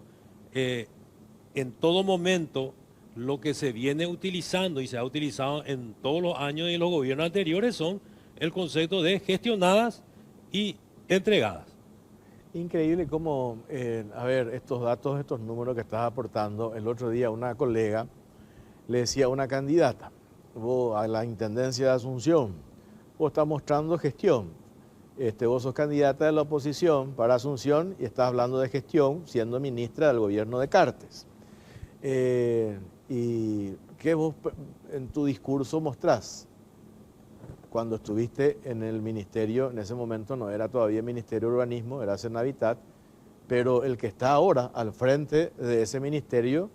en todo momento, lo que se viene utilizando y se ha utilizado en todos los años y los gobiernos anteriores son el concepto de gestionadas y entregadas. Increíble cómo, estos datos, estos números que estás aportando. El otro día una colega le decía a una candidata, vos a la Intendencia de Asunción, vos estás mostrando gestión. Vos sos candidata de la oposición para Asunción y estás hablando de gestión siendo ministra del gobierno de Cartes. ¿Y qué vos en tu discurso mostrás? Cuando estuviste en el ministerio, en ese momento no era todavía Ministerio de Urbanismo, era Senavitat, pero el que está ahora al frente de ese ministerio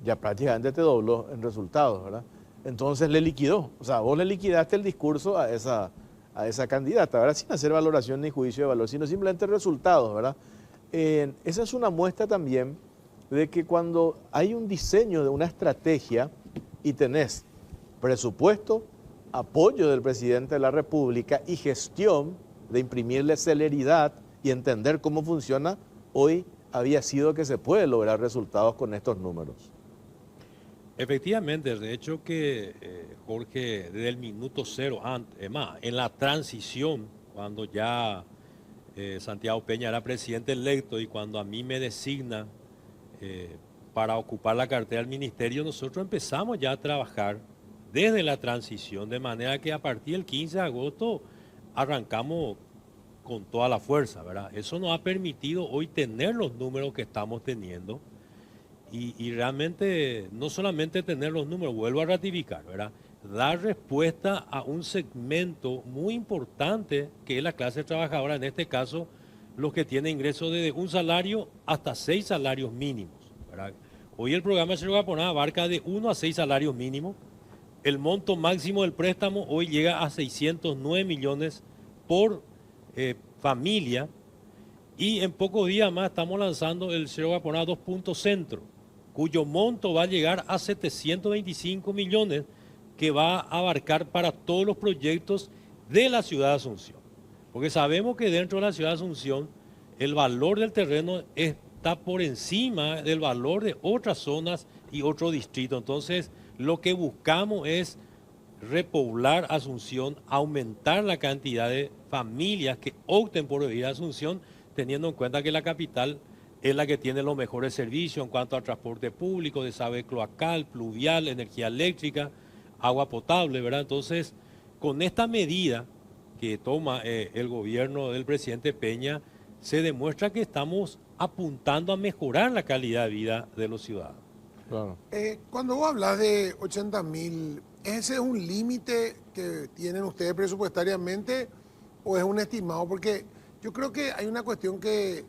ya prácticamente te dobló en resultados, ¿verdad? Entonces le liquidó, o sea, vos le liquidaste el discurso a esa candidata, ¿verdad? Sin hacer valoración ni juicio de valor, sino simplemente resultados, ¿verdad? Esa es una muestra también de que cuando hay un diseño de una estrategia y tenés presupuesto, apoyo del presidente de la República y gestión de imprimirle celeridad y entender cómo funciona, hoy había sido que se puede lograr resultados con estos números. Efectivamente, de hecho que Jorge, desde el minuto cero, antes, más, en la transición, cuando ya Santiago Peña era presidente electo y cuando a mí me designa para ocupar la cartera del ministerio, nosotros empezamos ya a trabajar desde la transición, de manera que a partir del 15 de agosto arrancamos con toda la fuerza, ¿verdad? Eso nos ha permitido hoy tener los números que estamos teniendo y realmente no solamente tener los números, vuelvo a ratificar, ¿verdad? Dar respuesta a un segmento muy importante que es la clase trabajadora, en este caso los que tienen ingresos desde un salario hasta 6 salarios mínimos, ¿verdad? Hoy el programa Cero Gaponá abarca de 1 a 6 salarios mínimos. El monto máximo del préstamo hoy llega a 609 millones por familia y en pocos días más estamos lanzando el Cero Gaponá 2 Puntos Centro, cuyo monto va a llegar a 725 millones que va a abarcar para todos los proyectos de la ciudad de Asunción. Porque sabemos que dentro de la ciudad de Asunción el valor del terreno está por encima del valor de otras zonas y otros distritos. Entonces, lo que buscamos es repoblar Asunción, aumentar la cantidad de familias que opten por vivir a Asunción, teniendo en cuenta que la capital es la que tiene los mejores servicios en cuanto a transporte público, desagüe cloacal, pluvial, energía eléctrica, agua potable, ¿verdad? Entonces, con esta medida que toma el gobierno del presidente Peña, se demuestra que estamos apuntando a mejorar la calidad de vida de los ciudadanos. Claro. Cuando vos hablas de 80.000, ¿ese es un límite que tienen ustedes presupuestariamente o es un estimado? Porque yo creo que hay una cuestión que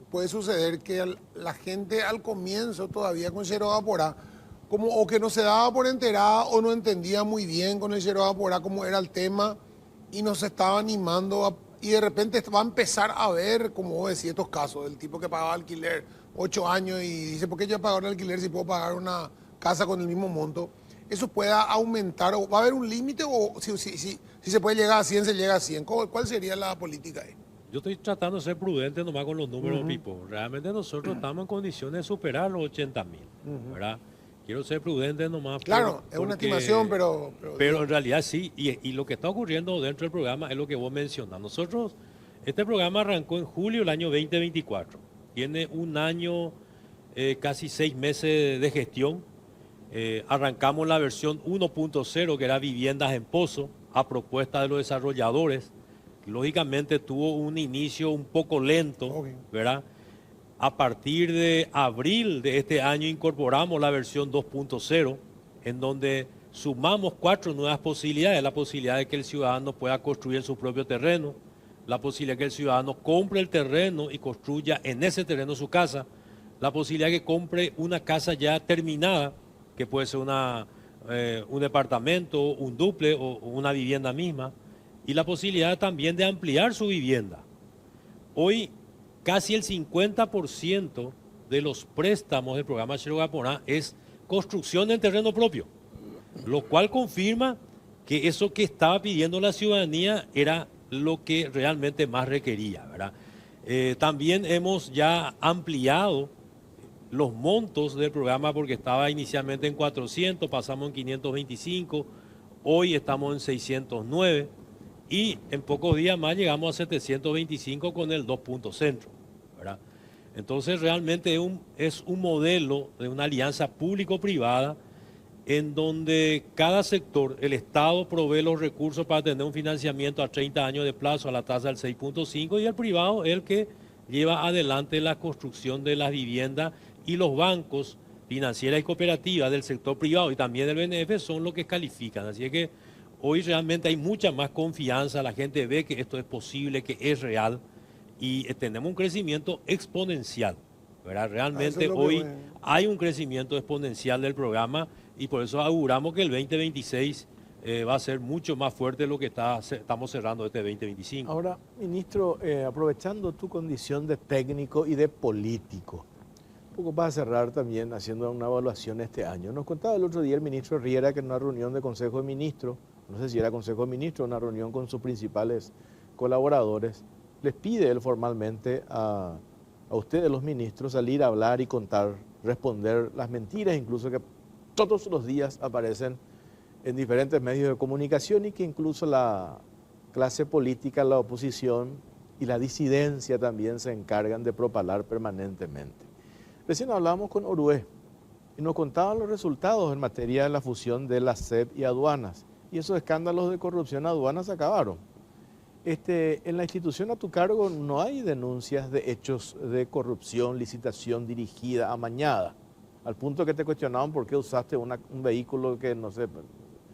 puede suceder, que la gente al comienzo todavía con Cero Gaporá, como o que no se daba por enterada o no entendía muy bien con el Cero Gaporá cómo era el tema y no se estaba animando y de repente va a empezar a ver, como vos decís, estos casos, del tipo que pagaba alquiler 8 años y dice, ¿por qué yo pago un alquiler si puedo pagar una casa con el mismo monto? ¿Eso pueda aumentar o va a haber un límite o si se puede llegar a 100, se llega a 100? ¿Cuál sería la política ahí? Yo estoy tratando de ser prudente nomás con los números, Pipo. Realmente nosotros estamos en condiciones de superar los 80.000, ¿verdad? Quiero ser prudente nomás. Claro, es una estimación, pero en realidad sí, y lo que está ocurriendo dentro del programa es lo que vos mencionas. Nosotros, este programa arrancó en julio del año 2024. Tiene un año, casi 6 meses de gestión. Arrancamos la versión 1.0, que era viviendas en pozo, a propuesta de los desarrolladores. Lógicamente tuvo un inicio un poco lento, ¿verdad? A partir de abril de este año incorporamos la versión 2.0, en donde sumamos 4 nuevas posibilidades. La posibilidad de que el ciudadano pueda construir en su propio terreno, la posibilidad de que el ciudadano compre el terreno y construya en ese terreno su casa, la posibilidad de que compre una casa ya terminada, que puede ser un departamento, un duple o una vivienda misma, y la posibilidad también de ampliar su vivienda. Hoy casi el 50% de los préstamos del programa Cero Gaporá es construcción en terreno propio, lo cual confirma que eso que estaba pidiendo la ciudadanía era lo que realmente más requería, ¿verdad? También hemos ya ampliado los montos del programa porque estaba inicialmente en 400, pasamos en 525, hoy estamos en 609 y en pocos días más llegamos a 725 con el 2 Puntos Centro, ¿verdad? Entonces realmente es un modelo de una alianza público-privada en donde cada sector, el Estado provee los recursos para tener un financiamiento a 30 años de plazo a la tasa del 6.5 y el privado es el que lleva adelante la construcción de las viviendas y los bancos financieras y cooperativas del sector privado y también del BNF son los que califican. Así es que hoy realmente hay mucha más confianza, la gente ve que esto es posible, que es real y tenemos un crecimiento exponencial, ¿verdad? Realmente hoy hay un crecimiento exponencial del programa y por eso auguramos que el 2026 va a ser mucho más fuerte de lo que estamos cerrando este 2025. Ahora, ministro, aprovechando tu condición de técnico y de político, un poco para cerrar también haciendo una evaluación este año. Nos contaba el otro día el ministro Riera que en una reunión de Consejo de Ministros, no sé si era Consejo de Ministros, una reunión con sus principales colaboradores, les pide él formalmente a ustedes los ministros salir a hablar y contar, responder las mentiras incluso que todos los días aparecen en diferentes medios de comunicación y que incluso la clase política, la oposición y la disidencia también se encargan de propalar permanentemente. Recién hablábamos con Orué y nos contaban los resultados en materia de la fusión de la SEP y aduanas. Y esos escándalos de corrupción aduanas acabaron. En la institución a tu cargo no hay denuncias de hechos de corrupción, licitación dirigida, amañada. Al punto que te cuestionaban por qué usaste un vehículo que, no sé,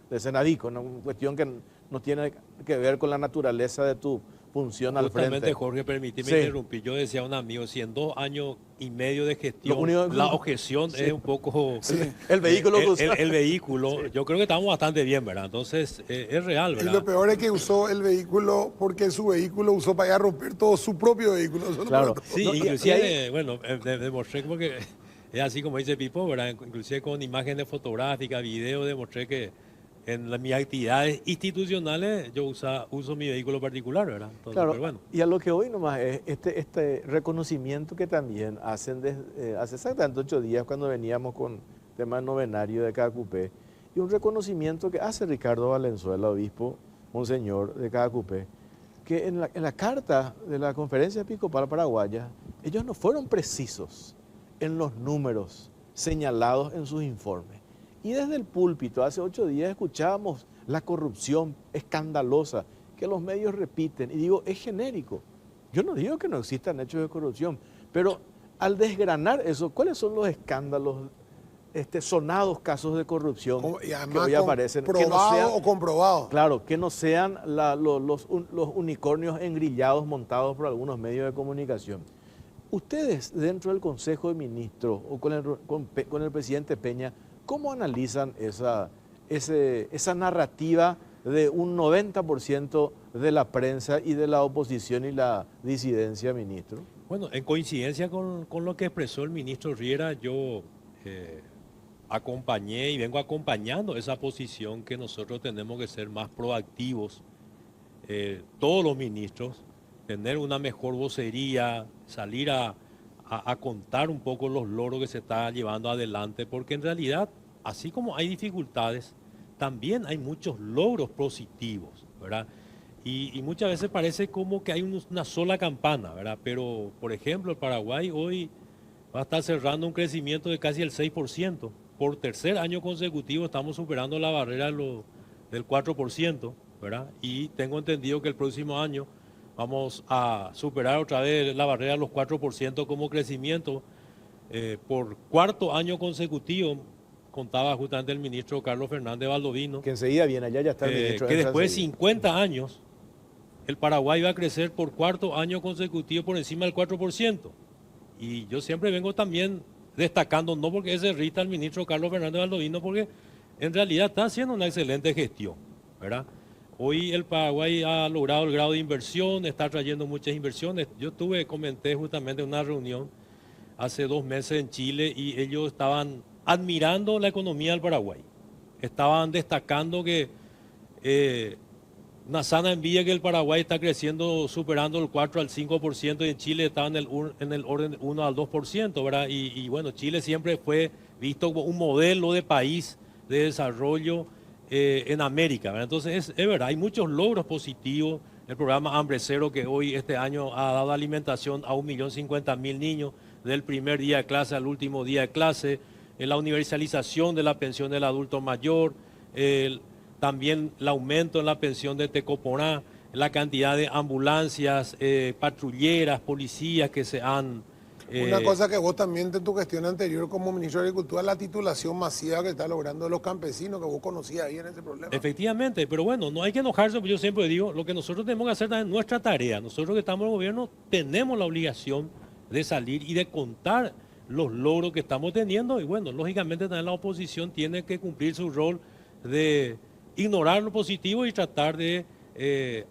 de Senadico, una cuestión que no tiene que ver con la naturaleza de tu función al frente. Justamente, Jorge, permíteme interrumpir. Yo decía a un amigo, si en 2 años y medio de gestión, la objeción es un poco... El vehículo que usó. El vehículo, yo creo que estamos bastante bien, ¿verdad? Entonces, es real, ¿verdad? Y lo peor es que usó el vehículo porque su vehículo usó para ir a romper todo su propio vehículo. Claro. Sí, no, inclusive, bueno, demostré porque es así como dice Pipo, ¿verdad? Inclusive con imágenes fotográficas, videos, demostré que en mis actividades institucionales yo uso mi vehículo particular, ¿verdad? Entonces, claro, pero bueno. y a lo que hoy nomás es este reconocimiento que también hacen hace exactamente 8 días cuando veníamos con tema novenario de Caacupé, y un reconocimiento que hace Ricardo Valenzuela, obispo, monseñor de Caacupé, que en la carta de la Conferencia Episcopal Paraguaya, ellos no fueron precisos en los números señalados en sus informes. Y desde el púlpito, hace 8 días escuchábamos la corrupción escandalosa que los medios repiten. Y digo, es genérico. Yo no digo que no existan hechos de corrupción, pero al desgranar eso, ¿cuáles son los escándalos, sonados casos de corrupción y además, que hoy aparecen? ¿Probado o comprobado? Claro, que no sean los unicornios engrillados montados por algunos medios de comunicación. Ustedes, dentro del Consejo de Ministros o con el presidente Peña, ¿cómo analizan esa narrativa de un 90% de la prensa y de la oposición y la disidencia, ministro? Bueno, en coincidencia con lo que expresó el ministro Riera, yo acompañé y vengo acompañando esa posición que nosotros tenemos que ser más proactivos, todos los ministros, tener una mejor vocería, salir a contar un poco los logros que se está llevando adelante, porque en realidad, así como hay dificultades, también hay muchos logros positivos, ¿verdad? Y muchas veces parece como que hay una sola campana, ¿verdad? Pero, por ejemplo, el Paraguay hoy va a estar cerrando un crecimiento de casi el 6%. Por tercer año consecutivo estamos superando la barrera del 4%, ¿verdad? Y tengo entendido que el próximo año vamos a superar otra vez la barrera de los 4% como crecimiento. Por 4º año consecutivo, contaba justamente el ministro Carlos Fernández Baldovino, que enseguida viene, allá ya está el ministro. Que después de 50 años, el Paraguay va a crecer por 4º año consecutivo por encima del 4%. Y yo siempre vengo también destacando, no porque se irrita el ministro Carlos Fernández Baldovino, porque en realidad está haciendo una excelente gestión, ¿verdad? Hoy el Paraguay ha logrado el grado de inversión, está trayendo muchas inversiones. Yo comenté justamente en una reunión hace 2 meses en Chile y ellos estaban admirando la economía del Paraguay. Estaban destacando que una sana envidia que el Paraguay está creciendo, superando el 4 al 5% y en Chile está en el orden del 1 al 2%, ¿verdad? Y bueno, Chile siempre fue visto como un modelo de país de desarrollo en América, ¿verdad? Entonces es verdad, hay muchos logros positivos. El programa Hambre Cero, que hoy este año ha dado alimentación a 1.050.000 niños del primer día de clase al último día de clase. la universalización de la pensión del adulto mayor, también el aumento en la pensión de Tecoporá, la cantidad de ambulancias, patrulleras, policías que se han... Una cosa que vos también en tu gestión anterior como ministro de Agricultura, la titulación masiva que está logrando los campesinos, que vos conocías ahí en ese problema. Efectivamente, pero bueno, no hay que enojarse, porque yo siempre digo, lo que nosotros tenemos que hacer también es nuestra tarea. Nosotros que estamos en el gobierno tenemos la obligación de salir y de contar los logros que estamos teniendo, y bueno, lógicamente también la oposición tiene que cumplir su rol de ignorar lo positivo y tratar de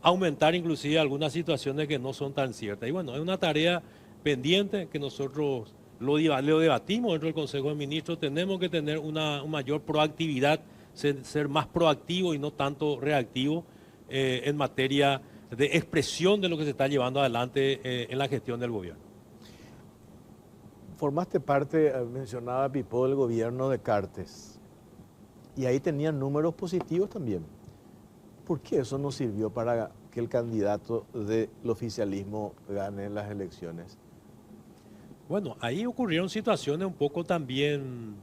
aumentar inclusive algunas situaciones que no son tan ciertas. Y bueno, es una tarea pendiente que nosotros lo debatimos dentro del Consejo de Ministros. Tenemos que tener una mayor proactividad, ser más proactivo y no tanto reactivo en materia de expresión de lo que se está llevando adelante en la gestión del gobierno. Formaste parte, mencionaba Pipo, del gobierno de Cartes, y ahí tenían números positivos también. ¿Por qué eso no sirvió para que el candidato del oficialismo gane las elecciones? Bueno, ahí ocurrieron situaciones un poco también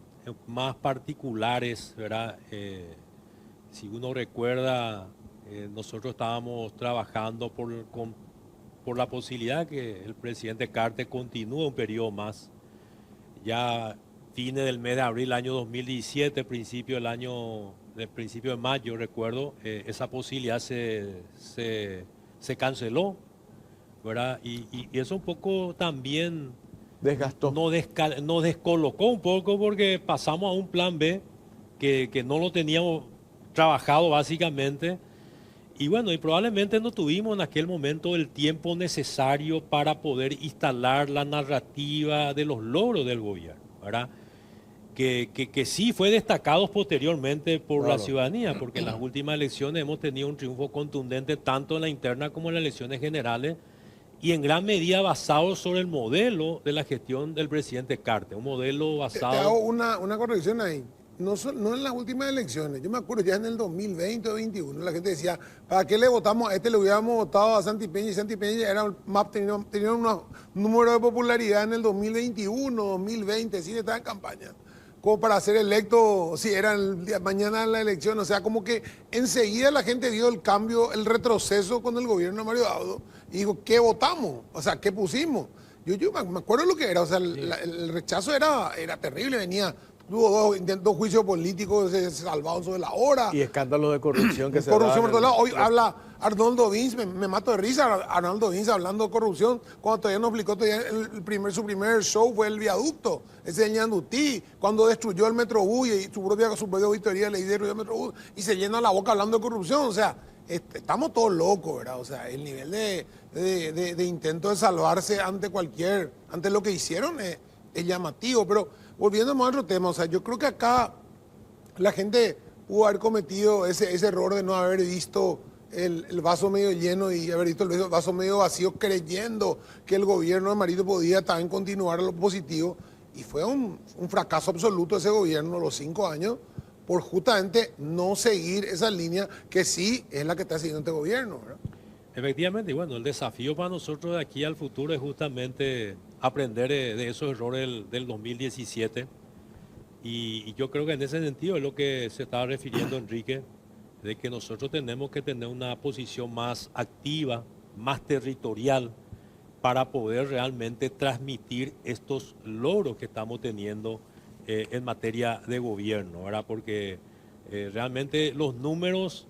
más particulares, ¿verdad? Si uno recuerda, nosotros estábamos trabajando por la posibilidad que el presidente Cartes continúe un periodo más. Ya fines del mes de abril del año 2017, principio de mayo, recuerdo, esa posibilidad se canceló, ¿verdad? Y eso un poco también Desgastó. nos descolocó un poco, porque pasamos a un plan B que no lo teníamos trabajado básicamente. Y bueno, y probablemente no tuvimos en aquel momento el tiempo necesario para poder instalar la narrativa de los logros del gobierno, ¿verdad? Que sí fue destacado posteriormente por la ciudadanía, porque en las últimas elecciones hemos tenido un triunfo contundente tanto en la interna como en las elecciones generales, y en gran medida basado sobre el modelo de la gestión del presidente Cartes, un modelo basado... Te hago una corrección ahí. No en las últimas elecciones, yo me acuerdo ya en el 2020 o 2021, la gente decía, ¿para qué le votamos a este? Le hubiéramos votado a Santi Peña, y Santi Peña tenía un número de popularidad en el 2021, 2020, sí, estaba en campaña, como para ser electo, si era el día mañana la elección. O sea, como que enseguida la gente vio el cambio, el retroceso con el gobierno de Mario Daudo, y dijo, ¿qué votamos? O sea, ¿qué pusimos? Yo me acuerdo lo que era, o sea, el rechazo era terrible, tuvo dos juicios políticos, se salvaron sobre la hora. Y escándalos de corrupción que se corrupción por todos lados. Hoy habla Arnoldo Vince, me mato de risa, Arnoldo Vince hablando de corrupción, cuando todavía nos explicó, su primer show fue el viaducto, ese de Ñandutí, cuando destruyó el Metrobús y su propia auditoría le destruyó el Metrobús, y se llena la boca hablando de corrupción. O sea, estamos todos locos, ¿verdad? O sea, el nivel de intento de salvarse ante lo que hicieron es llamativo. Pero volviendo a otro tema, o sea, yo creo que acá la gente pudo haber cometido ese error de no haber visto el vaso medio lleno y haber visto el vaso medio vacío, creyendo que el gobierno de Marito podía también continuar a lo positivo. Y fue un fracaso absoluto ese gobierno, los 5 años, por justamente no seguir esa línea que sí es la que está siguiendo este gobierno, ¿verdad? Efectivamente, y bueno, el desafío para nosotros de aquí al futuro es justamente aprender de esos errores del 2017. Y yo creo que en ese sentido es lo que se estaba refiriendo Enrique, de que nosotros tenemos que tener una posición más activa, más territorial, para poder realmente transmitir estos logros que estamos teniendo en materia de gobierno, ¿verdad? Porque realmente los números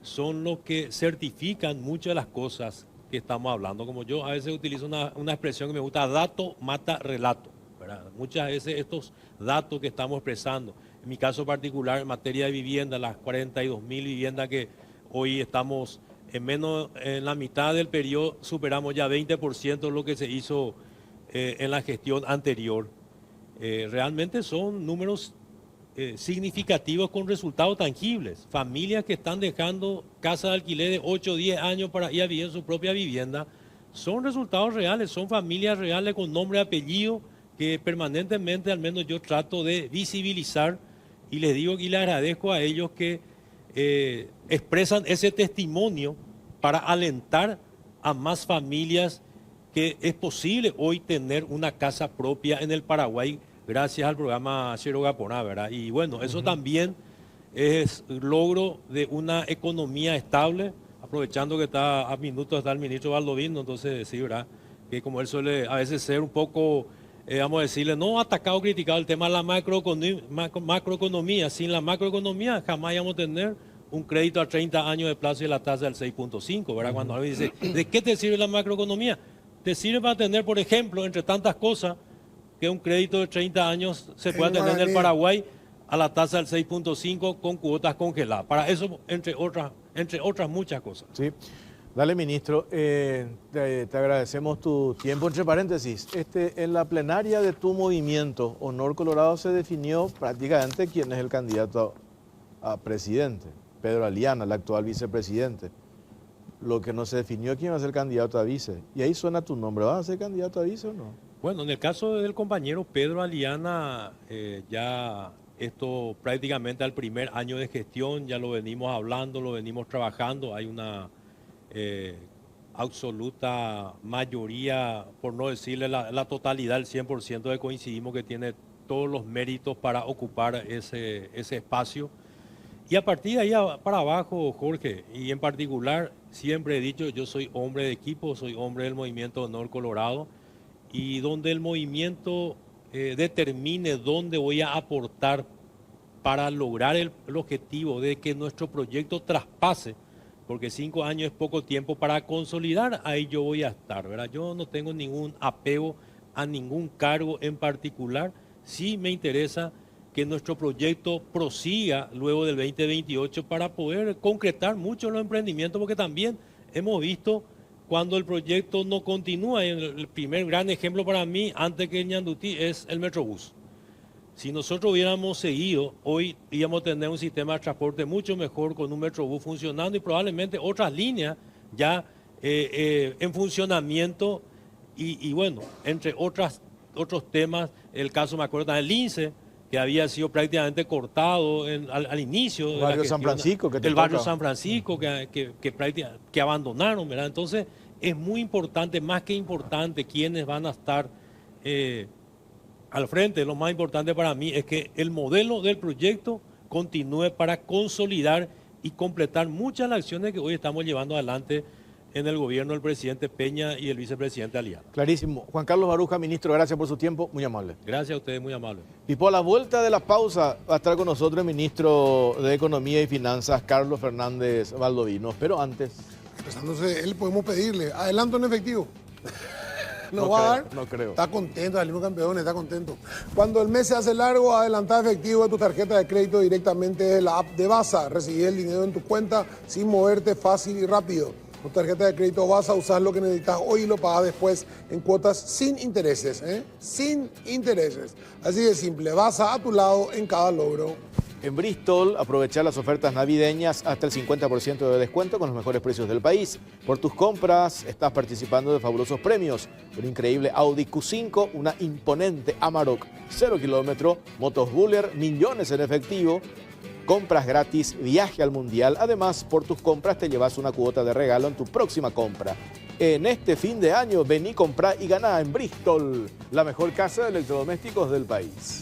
son los que certifican muchas de las cosas que estamos hablando. Como yo a veces utilizo una expresión que me gusta, dato mata relato, ¿verdad? Muchas veces estos datos que estamos expresando, en mi caso particular en materia de vivienda, las 42.000 viviendas que hoy estamos en la mitad del periodo, superamos ya 20% de lo que se hizo en la gestión anterior. Realmente son números significativos con resultados tangibles. Familias que están dejando casas de alquiler de 8 o 10 años para ir a vivir en su propia vivienda, son resultados reales, son familias reales con nombre y apellido que permanentemente, al menos yo trato de visibilizar, y les digo y les agradezco a ellos que expresan ese testimonio para alentar a más familias que es posible hoy tener una casa propia en el Paraguay gracias al programa Cero Gaponá, ¿verdad? Y bueno, eso también es logro de una economía estable, aprovechando que está a minutos está el ministro Baldovino, entonces sí, ¿verdad? Que como él suele a veces ser un poco, vamos a decirle, no atacado o criticado el tema de la macroeconomía. Sin la macroeconomía jamás vamos a tener un crédito a 30 años de plazo y la tasa del 6.5, ¿verdad? Cuando alguien dice, ¿de qué te sirve la macroeconomía? Te sirve para tener, por ejemplo, entre tantas cosas, que un crédito de 30 años se pueda tener en el Paraguay a la tasa del 6.5 con cuotas congeladas. Para eso, entre otras muchas cosas. Sí. Dale, ministro. Te agradecemos tu tiempo. Entre paréntesis, en la plenaria de tu movimiento, Honor Colorado, se definió prácticamente quién es el candidato a presidente. Pedro Aliana, el actual vicepresidente. Lo que no se definió quién va a ser candidato a vice. Y ahí suena tu nombre. ¿Vas a ser candidato a vice o no? Bueno, en el caso del compañero Pedro Aliana, ya esto prácticamente al primer año de gestión, ya lo venimos hablando, lo venimos trabajando. Hay una absoluta mayoría, por no decirle la totalidad, el 100% de coincidimos que tiene todos los méritos para ocupar ese espacio. Y a partir de ahí para abajo, Jorge, y en particular, siempre he dicho, yo soy hombre de equipo, soy hombre del movimiento Honor Colorado, y donde el movimiento determine dónde voy a aportar para lograr el objetivo de que nuestro proyecto traspase, porque 5 años es poco tiempo para consolidar, ahí yo voy a estar, ¿verdad? Yo no tengo ningún apego a ningún cargo en particular, sí me interesa que nuestro proyecto prosiga luego del 2028 para poder concretar mucho los emprendimientos, porque también hemos visto cuando el proyecto no continúa. El primer gran ejemplo para mí, antes que Ñandutí, es el Metrobús. Si nosotros hubiéramos seguido, hoy íbamos a tener un sistema de transporte mucho mejor con un Metrobús funcionando y probablemente otras líneas ya en funcionamiento y bueno, entre otros temas, el caso me acuerdo también del Lince, que había sido prácticamente cortado al inicio. El barrio San Francisco. El barrio San Francisco que abandonaron, ¿verdad? Entonces es muy importante, más que importante, quiénes van a estar al frente. Lo más importante para mí es que el modelo del proyecto continúe para consolidar y completar muchas de las acciones que hoy estamos llevando adelante en el gobierno del presidente Peña y el vicepresidente Aliana. Clarísimo. Juan Carlos Baruja, ministro, gracias por su tiempo, muy amable. Gracias a ustedes, muy amable. Y por la vuelta de la pausa va a estar con nosotros el ministro de Economía y Finanzas, Carlos Fernández Baldovino. Pero antes... Empezándose, él podemos pedirle adelanto en efectivo. No va a creo, dar. no creo. Está contento, salimos campeones, está contento. Cuando el mes se hace largo, adelantá efectivo de tu tarjeta de crédito directamente de la app de Baza. Recibir el dinero en tu cuenta sin moverte, fácil y rápido. Tu tarjeta de crédito Baza, usar lo que necesitas hoy y lo pagas después en cuotas sin intereses, ¿eh? Sin intereses. Así de simple, Baza a tu lado en cada logro. En Bristol, aprovechar las ofertas navideñas hasta el 50% de descuento con los mejores precios del país. Por tus compras estás participando de fabulosos premios. Un increíble Audi Q5, una imponente Amarok 0 kilómetro, motos Buller, millones en efectivo, compras gratis, viaje al mundial. Además, por tus compras te llevas una cuota de regalo en tu próxima compra. En este fin de año, vení, comprá y ganá en Bristol, la mejor casa de electrodomésticos del país.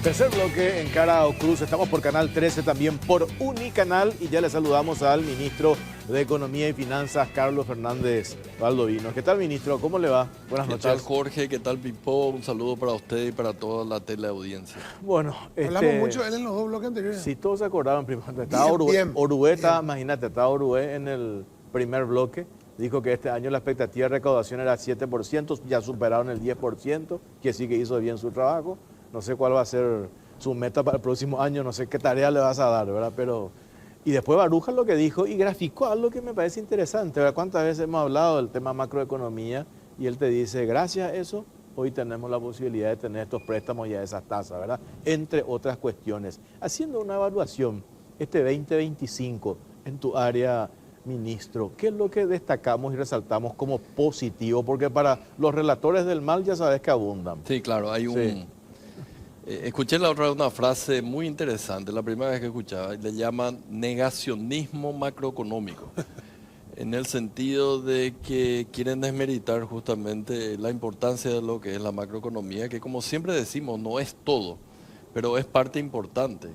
Tercer bloque en Cara o Cruz. Estamos por Canal 13, también por Unicanal. Y ya le saludamos al ministro de Economía y Finanzas, Carlos Fernández Baldovino. ¿Qué tal, ministro? ¿Cómo le va? Buenas noches. ¿Qué tal, Jorge? ¿Qué tal, Pipo? Un saludo para usted y para toda la teleaudiencia. Bueno, hablamos mucho de él en los dos bloques anteriores. Si todos se acordaban, primero, estaba Orué, imagínate, estaba Orué en el primer bloque. Dijo que este año la expectativa de recaudación era 7%, ya superaron el 10%, que sí que hizo bien su trabajo. No sé cuál va a ser su meta para el próximo año, no sé qué tarea le vas a dar, ¿verdad? Pero... Y después Baruja lo que dijo y graficó algo que me parece interesante, ¿verdad? ¿Cuántas veces hemos hablado del tema macroeconomía? Y él te dice, gracias a eso, hoy tenemos la posibilidad de tener estos préstamos y a esas tasas, ¿verdad? Entre otras cuestiones. Haciendo una evaluación, este 2025, en tu área, ministro, ¿qué es lo que destacamos y resaltamos como positivo? Porque para los relatores del mal ya sabes que abundan. Sí, claro, hay un... Sí. Escuché la otra vez una frase muy interesante, la primera vez que escuchaba, le llaman negacionismo macroeconómico. en el sentido de que quieren desmeritar justamente la importancia de lo que es la macroeconomía, que como siempre decimos, no es todo, pero es parte importante.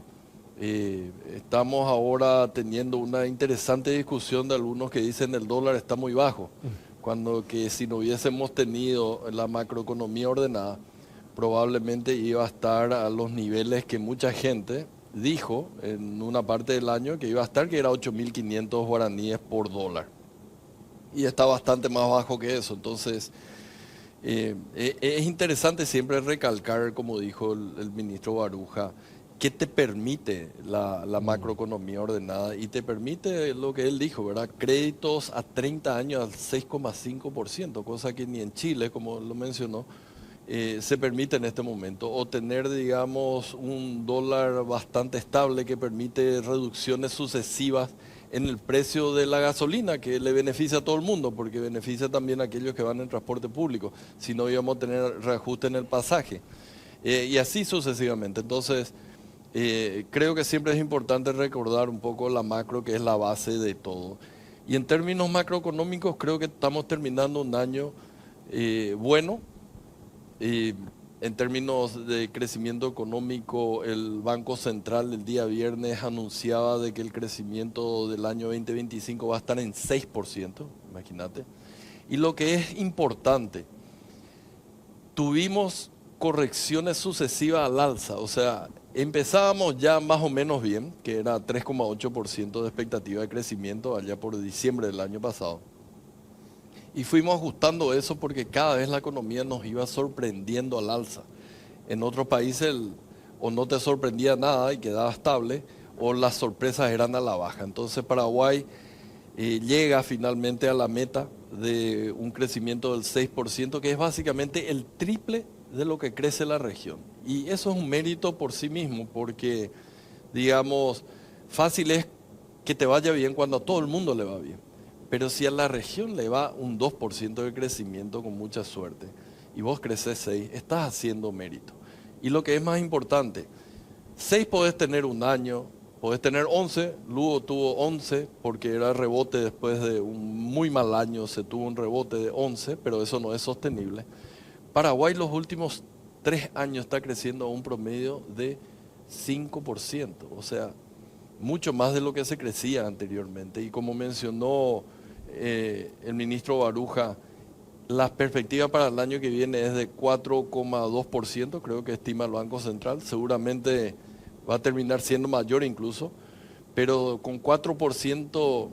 Estamos ahora teniendo una interesante discusión de algunos que dicen el dólar está muy bajo, cuando que si no hubiésemos tenido la macroeconomía ordenada, probablemente iba a estar a los niveles que mucha gente dijo en una parte del año que iba a estar, que era 8.500 guaraníes por dólar. Y está bastante más bajo que eso. Entonces, es interesante siempre recalcar, como dijo el ministro Baruja, que te permite la macroeconomía ordenada y te permite lo que él dijo, ¿verdad? Créditos a 30 años al 6,5%, cosa que ni en Chile, como lo mencionó, se permite en este momento. O tener, digamos, un dólar bastante estable que permite reducciones sucesivas en el precio de la gasolina, que le beneficia a todo el mundo, porque beneficia también a aquellos que van en transporte público, si no íbamos a tener reajuste en el pasaje. Y así sucesivamente. Entonces, creo que siempre es importante recordar un poco la macro, que es la base de todo. Y en términos macroeconómicos, creo que estamos terminando un año bueno. En términos de crecimiento económico, el Banco Central el día viernes anunciaba de que el crecimiento del año 2025 va a estar en 6%, imagínate. Y lo que es importante, tuvimos correcciones sucesivas al alza, o sea, empezábamos ya más o menos bien, que era 3,8% de expectativa de crecimiento allá por diciembre del año pasado. Y fuimos ajustando eso porque cada vez la economía nos iba sorprendiendo al alza. En otros países o no te sorprendía nada y quedaba estable, o las sorpresas eran a la baja. Entonces Paraguay llega finalmente a la meta de un crecimiento del 6%, que es básicamente el triple de lo que crece la región. Y eso es un mérito por sí mismo, porque, digamos, fácil es que te vaya bien cuando a todo el mundo le va bien. Pero si a la región le va un 2% de crecimiento con mucha suerte y vos creces 6, estás haciendo mérito. Y lo que es más importante, 6 podés tener un año, podés tener 11, Lugo tuvo 11 porque era rebote después de un muy mal año, se tuvo un rebote de 11, pero eso no es sostenible. Paraguay los últimos 3 años está creciendo a un promedio de 5%, o sea, mucho más de lo que se crecía anteriormente. Y como mencionó el ministro Baruja, la perspectiva para el año que viene es de 4,2%, creo que estima el Banco Central. Seguramente va a terminar siendo mayor incluso, pero con 4%,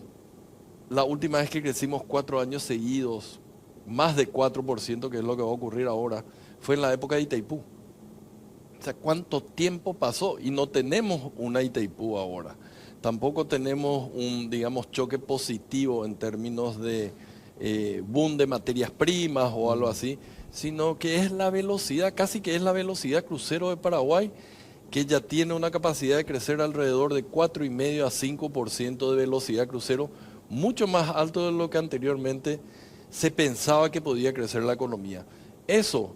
la última vez que crecimos 4 años seguidos, más de 4%, que es lo que va a ocurrir ahora, fue en la época de Itaipú. O sea, ¿cuánto tiempo pasó? Y no tenemos una Itaipú ahora. Tampoco tenemos un, digamos, choque positivo en términos de boom de materias primas o algo así, sino que es la velocidad, casi que es la velocidad crucero de Paraguay, que ya tiene una capacidad de crecer alrededor de 4,5 a 5% de velocidad crucero, mucho más alto de lo que anteriormente se pensaba que podía crecer la economía. Eso,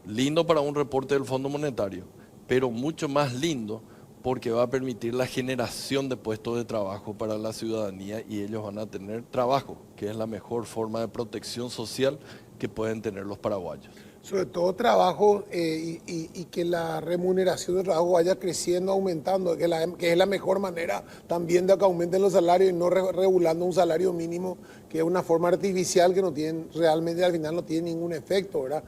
lindo para un reporte del Fondo Monetario, pero mucho más lindo porque va a permitir la generación de puestos de trabajo para la ciudadanía y ellos van a tener trabajo, que es la mejor forma de protección social que pueden tener los paraguayos. Sobre todo trabajo y que la remuneración del trabajo vaya creciendo, aumentando, que es la mejor manera también de que aumenten los salarios y no regulando un salario mínimo, que es una forma artificial que no tiene, realmente al final no tiene ningún efecto, ¿verdad?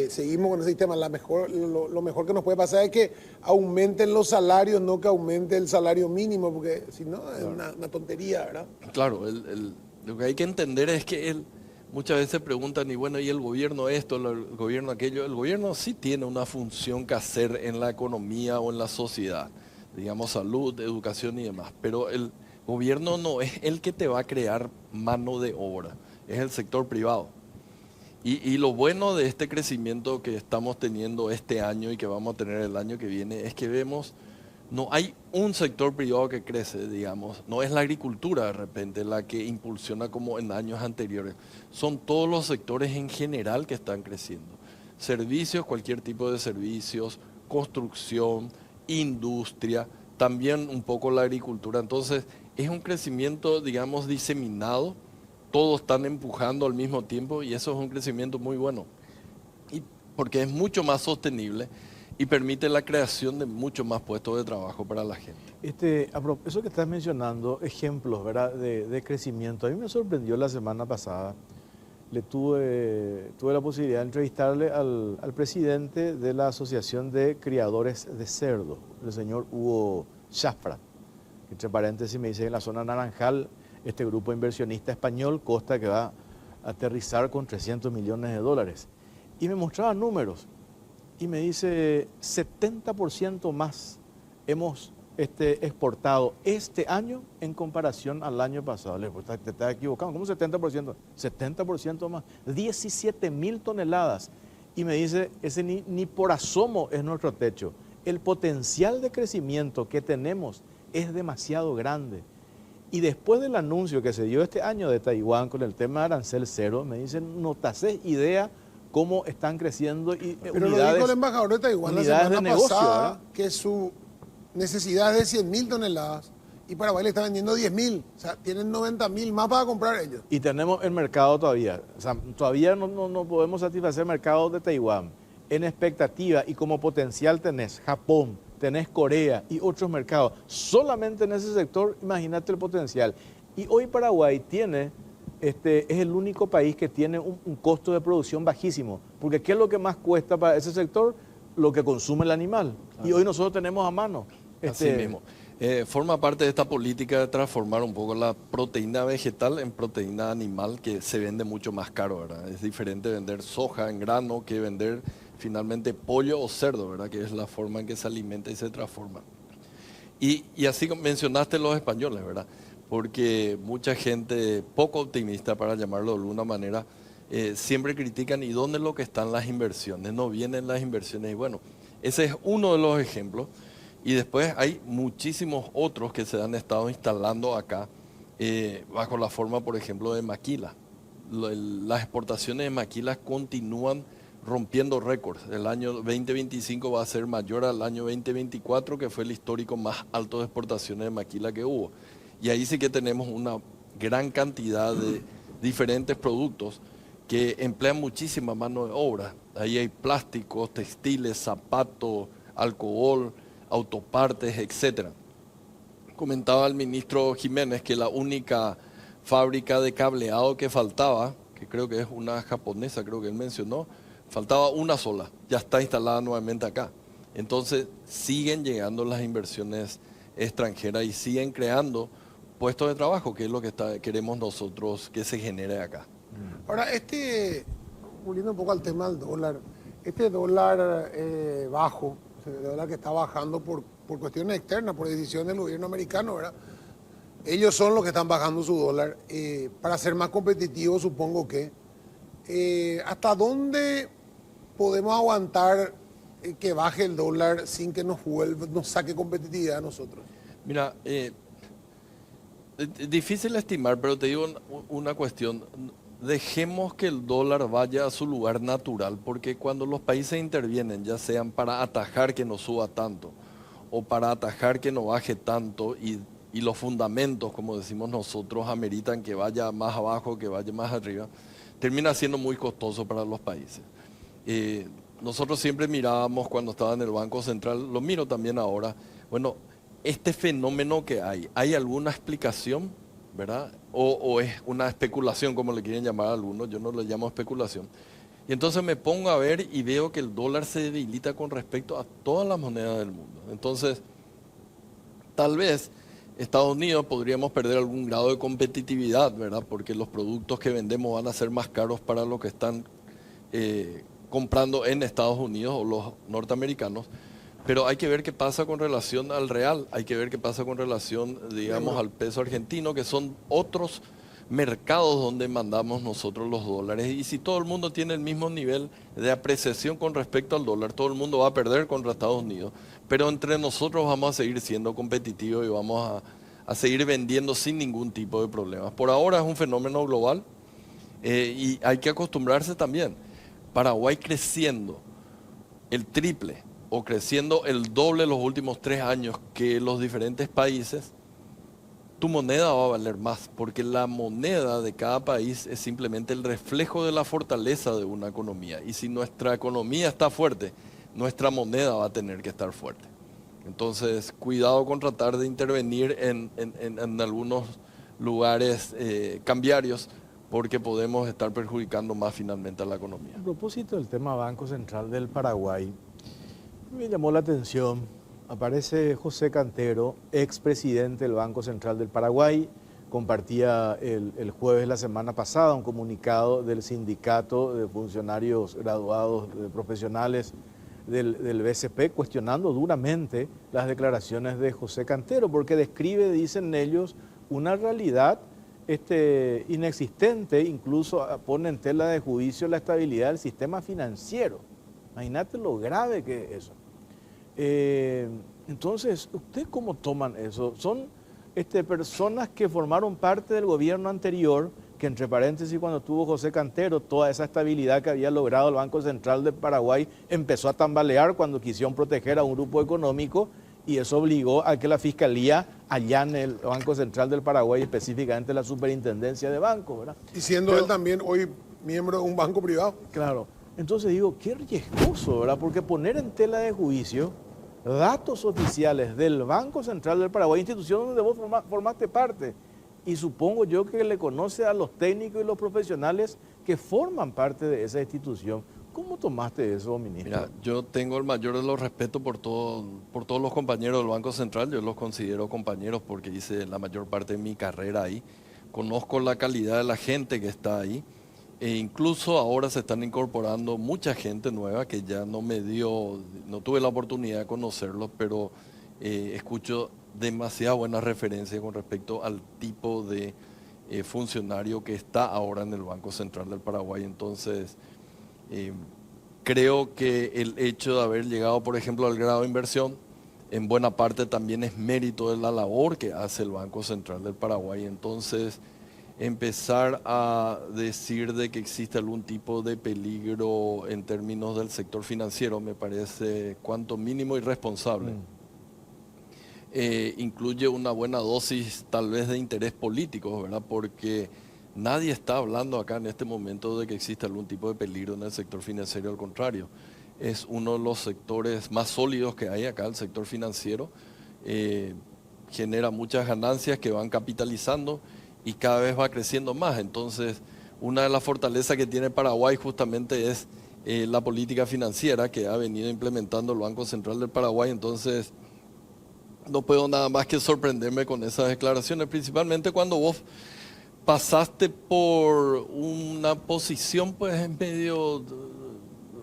Seguimos con ese sistema. Lo mejor que nos puede pasar es que aumenten los salarios, no que aumente el salario mínimo, porque si no es una tontería, ¿verdad? Claro, lo que hay que entender es que muchas veces preguntan, y bueno, ¿y el gobierno esto, el gobierno aquello? El gobierno sí tiene una función que hacer en la economía o en la sociedad, digamos salud, educación y demás, pero el gobierno no es el que te va a crear mano de obra, es el sector privado. Y lo bueno de este crecimiento que estamos teniendo este año y que vamos a tener el año que viene es que vemos, no hay un sector privado que crece, digamos, no es la agricultura de repente la que impulsiona como en años anteriores, son todos los sectores en general que están creciendo. Servicios, cualquier tipo de servicios, construcción, industria, también un poco la agricultura. Entonces es un crecimiento, digamos, diseminado todos están empujando al mismo tiempo y eso es un crecimiento muy bueno. Y porque es mucho más sostenible y permite la creación de muchos más puestos de trabajo para la gente. Eso que estás mencionando, ejemplos, ¿verdad? De crecimiento. A mí me sorprendió la semana pasada. Tuve la posibilidad de entrevistarle al presidente de la Asociación de Criadores de Cerdo, el señor Hugo Schafra. Entre paréntesis me dice, en la zona Naranjal, este grupo inversionista español consta que va a aterrizar con 300 millones de dólares. Y me mostraba números. Y me dice, 70% más hemos exportado este año en comparación al año pasado. Le digo, te estás equivocando, ¿cómo 70%? 70% más, 17.000 toneladas. Y me dice, ese ni por asomo es nuestro techo. El potencial de crecimiento que tenemos es demasiado grande. Y después del anuncio que se dio este año de Taiwán con el tema de arancel cero, me dicen, no te haces idea cómo están creciendo y pero unidades, lo dijo el embajador de Taiwán la semana pasada, que su necesidad es de 100.000 toneladas y Paraguay le está vendiendo 10.000. O sea, tienen 90.000 más para comprar ellos. Y tenemos el mercado todavía. O sea, todavía no podemos satisfacer el mercado de Taiwán. En expectativa y como potencial tenés Japón, tenés Corea y otros mercados. Solamente en ese sector, imagínate el potencial. Y hoy Paraguay tiene... es el único país que tiene un costo de producción bajísimo. Porque ¿qué es lo que más cuesta para ese sector? Lo que consume el animal. Claro. Y hoy nosotros tenemos a mano. Así mismo. Forma parte de esta política de transformar un poco la proteína vegetal en proteína animal, que se vende mucho más caro, ¿verdad? Es diferente vender soja en grano que vender finalmente pollo o cerdo, ¿verdad? Que es la forma en que se alimenta y se transforma. Y así mencionaste los españoles, ¿verdad? Porque mucha gente poco optimista, para llamarlo de alguna manera, siempre critican, ¿y dónde es lo que están las inversiones? No vienen las inversiones. Y bueno, ese es uno de los ejemplos. Y después hay muchísimos otros que se han estado instalando acá, bajo la forma, por ejemplo, de maquila. Las exportaciones de maquilas continúan rompiendo récords. El año 2025 va a ser mayor al año 2024, que fue el histórico más alto de exportaciones de maquila que hubo. Y ahí sí que tenemos una gran cantidad de diferentes productos que emplean muchísima mano de obra. Ahí hay plásticos, textiles, zapatos, alcohol, autopartes, etc. Comentaba el ministro Jiménez que la única fábrica de cableado que faltaba, que creo que es una japonesa, creo que él mencionó, faltaba una sola, ya está instalada nuevamente acá. Entonces siguen llegando las inversiones extranjeras y siguen creando puestos de trabajo, que es lo que queremos nosotros que se genere acá. Ahora, volviendo un poco al tema del dólar, este dólar bajo, el dólar que está bajando por cuestiones externas, por decisión del gobierno americano, ¿verdad? Ellos son los que están bajando su dólar para ser más competitivos, supongo que. ¿Hasta dónde podemos aguantar que baje el dólar sin que nos saque competitividad a nosotros? Mira, es difícil estimar, pero te digo una cuestión. Dejemos que el dólar vaya a su lugar natural, porque cuando los países intervienen, ya sean para atajar que no suba tanto o para atajar que no baje tanto, y los fundamentos, como decimos nosotros, ameritan que vaya más abajo, que vaya más arriba, termina siendo muy costoso para los países. Nosotros siempre mirábamos cuando estaba en el Banco Central, lo miro también ahora, bueno, este fenómeno que ¿hay alguna explicación, verdad? O es una especulación, como le quieren llamar a algunos, yo no le llamo especulación. Y entonces me pongo a ver y veo que el dólar se debilita con respecto a todas las monedas del mundo. Entonces, tal vez Estados Unidos podríamos perder algún grado de competitividad, ¿verdad? Porque los productos que vendemos van a ser más caros para los que están comprando en Estados Unidos o los norteamericanos. Pero hay que ver qué pasa con relación al real, hay que ver qué pasa con relación, digamos, al peso argentino, que son otros mercados donde mandamos nosotros los dólares. Y si todo el mundo tiene el mismo nivel de apreciación con respecto al dólar, todo el mundo va a perder contra Estados Unidos. Pero entre nosotros vamos a seguir siendo competitivos y vamos a seguir vendiendo sin ningún tipo de problemas. Por ahora es un fenómeno global y hay que acostumbrarse también. Paraguay creciendo el triple o creciendo el doble los últimos 3 años que los diferentes países, tu moneda va a valer más, porque la moneda de cada país es simplemente el reflejo de la fortaleza de una economía. Y si nuestra economía está fuerte, nuestra moneda va a tener que estar fuerte. Entonces, cuidado con tratar de intervenir en algunos lugares cambiarios, porque podemos estar perjudicando más finalmente a la economía. A propósito del tema Banco Central del Paraguay, me llamó la atención, aparece José Cantero, expresidente del Banco Central del Paraguay, compartía el jueves de la semana pasada un comunicado del sindicato de funcionarios graduados profesionales del BCP cuestionando duramente las declaraciones de José Cantero, porque describe, dicen ellos, una realidad inexistente, incluso pone en tela de juicio la estabilidad del sistema financiero. Imagínate lo grave que es eso. Entonces, ¿ustedes cómo toman eso? Son personas que formaron parte del gobierno anterior, que entre paréntesis cuando tuvo José Cantero, toda esa estabilidad que había logrado el Banco Central de Paraguay empezó a tambalear cuando quisieron proteger a un grupo económico y eso obligó a que la Fiscalía allane el Banco Central del Paraguay, específicamente la Superintendencia de Bancos, ¿verdad? Y siendo él también hoy miembro de un banco privado. Claro. Entonces digo, qué riesgoso, ¿verdad? Porque poner en tela de juicio datos oficiales del Banco Central del Paraguay, institución donde vos formaste parte, y supongo yo que le conoce a los técnicos y los profesionales que forman parte de esa institución. ¿Cómo tomaste eso, ministro? Mira, yo tengo el mayor de los respetos por todos los compañeros del Banco Central. Yo los considero compañeros porque hice la mayor parte de mi carrera ahí. Conozco la calidad de la gente que está ahí. E incluso ahora se están incorporando mucha gente nueva que ya no tuve la oportunidad de conocerlos, pero escucho demasiada buena referencia con respecto al tipo de funcionario que está ahora en el Banco Central del Paraguay. Entonces, creo que el hecho de haber llegado, por ejemplo, al grado de inversión, en buena parte también es mérito de la labor que hace el Banco Central del Paraguay. Entonces, empezar a decir de que existe algún tipo de peligro en términos del sector financiero me parece cuanto mínimo irresponsable. Incluye una buena dosis tal vez de interés político, ¿verdad? Porque nadie está hablando acá en este momento de que existe algún tipo de peligro en el sector financiero, al contrario. Es uno de los sectores más sólidos que hay acá, el sector financiero. Genera muchas ganancias que van capitalizando y cada vez va creciendo más. Entonces, una de las fortalezas que tiene Paraguay justamente es la política financiera que ha venido implementando el Banco Central del Paraguay. Entonces, no puedo nada más que sorprenderme con esas declaraciones, principalmente cuando vos pasaste por una posición pues en medio,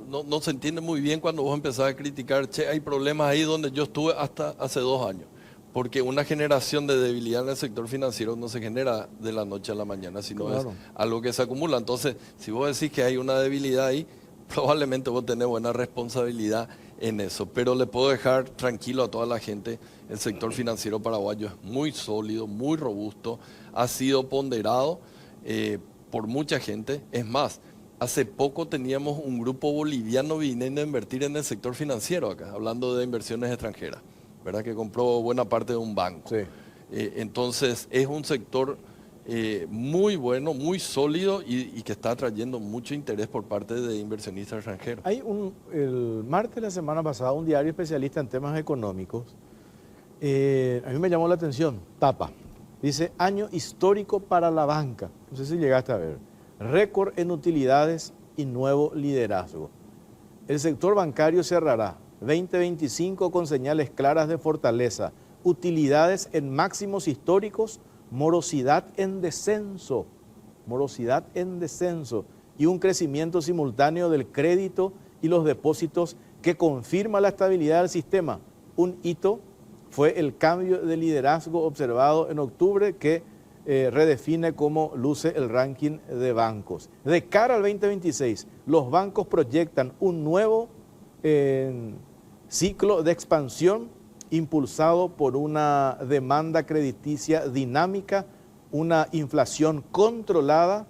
no se entiende muy bien cuando vos empezás a criticar, che, hay problemas ahí donde yo estuve hasta hace 2 años. Porque una generación de debilidad en el sector financiero no se genera de la noche a la mañana, sino claro, es algo que se acumula. Entonces, si vos decís que hay una debilidad ahí, probablemente vos tenés buena responsabilidad en eso. Pero le puedo dejar tranquilo a toda la gente, el sector financiero paraguayo es muy sólido, muy robusto, ha sido ponderado por mucha gente. Es más, hace poco teníamos un grupo boliviano viniendo a invertir en el sector financiero acá, hablando de inversiones extranjeras, ¿verdad? Que compró buena parte de un banco. Sí. Entonces es un sector muy bueno, muy sólido y que está atrayendo mucho interés por parte de inversionistas extranjeros. Hay el martes de la semana pasada un diario especialista en temas económicos. A mí me llamó la atención, tapa. Dice, año histórico para la banca. No sé si llegaste a ver. Récord en utilidades y nuevo liderazgo. El sector bancario cerrará 2025 con señales claras de fortaleza, utilidades en máximos históricos, morosidad en descenso y un crecimiento simultáneo del crédito y los depósitos que confirma la estabilidad del sistema. Un hito fue el cambio de liderazgo observado en octubre que redefine cómo luce el ranking de bancos. De cara al 2026, los bancos proyectan un nuevo ciclo de expansión impulsado por una demanda crediticia dinámica, una inflación controlada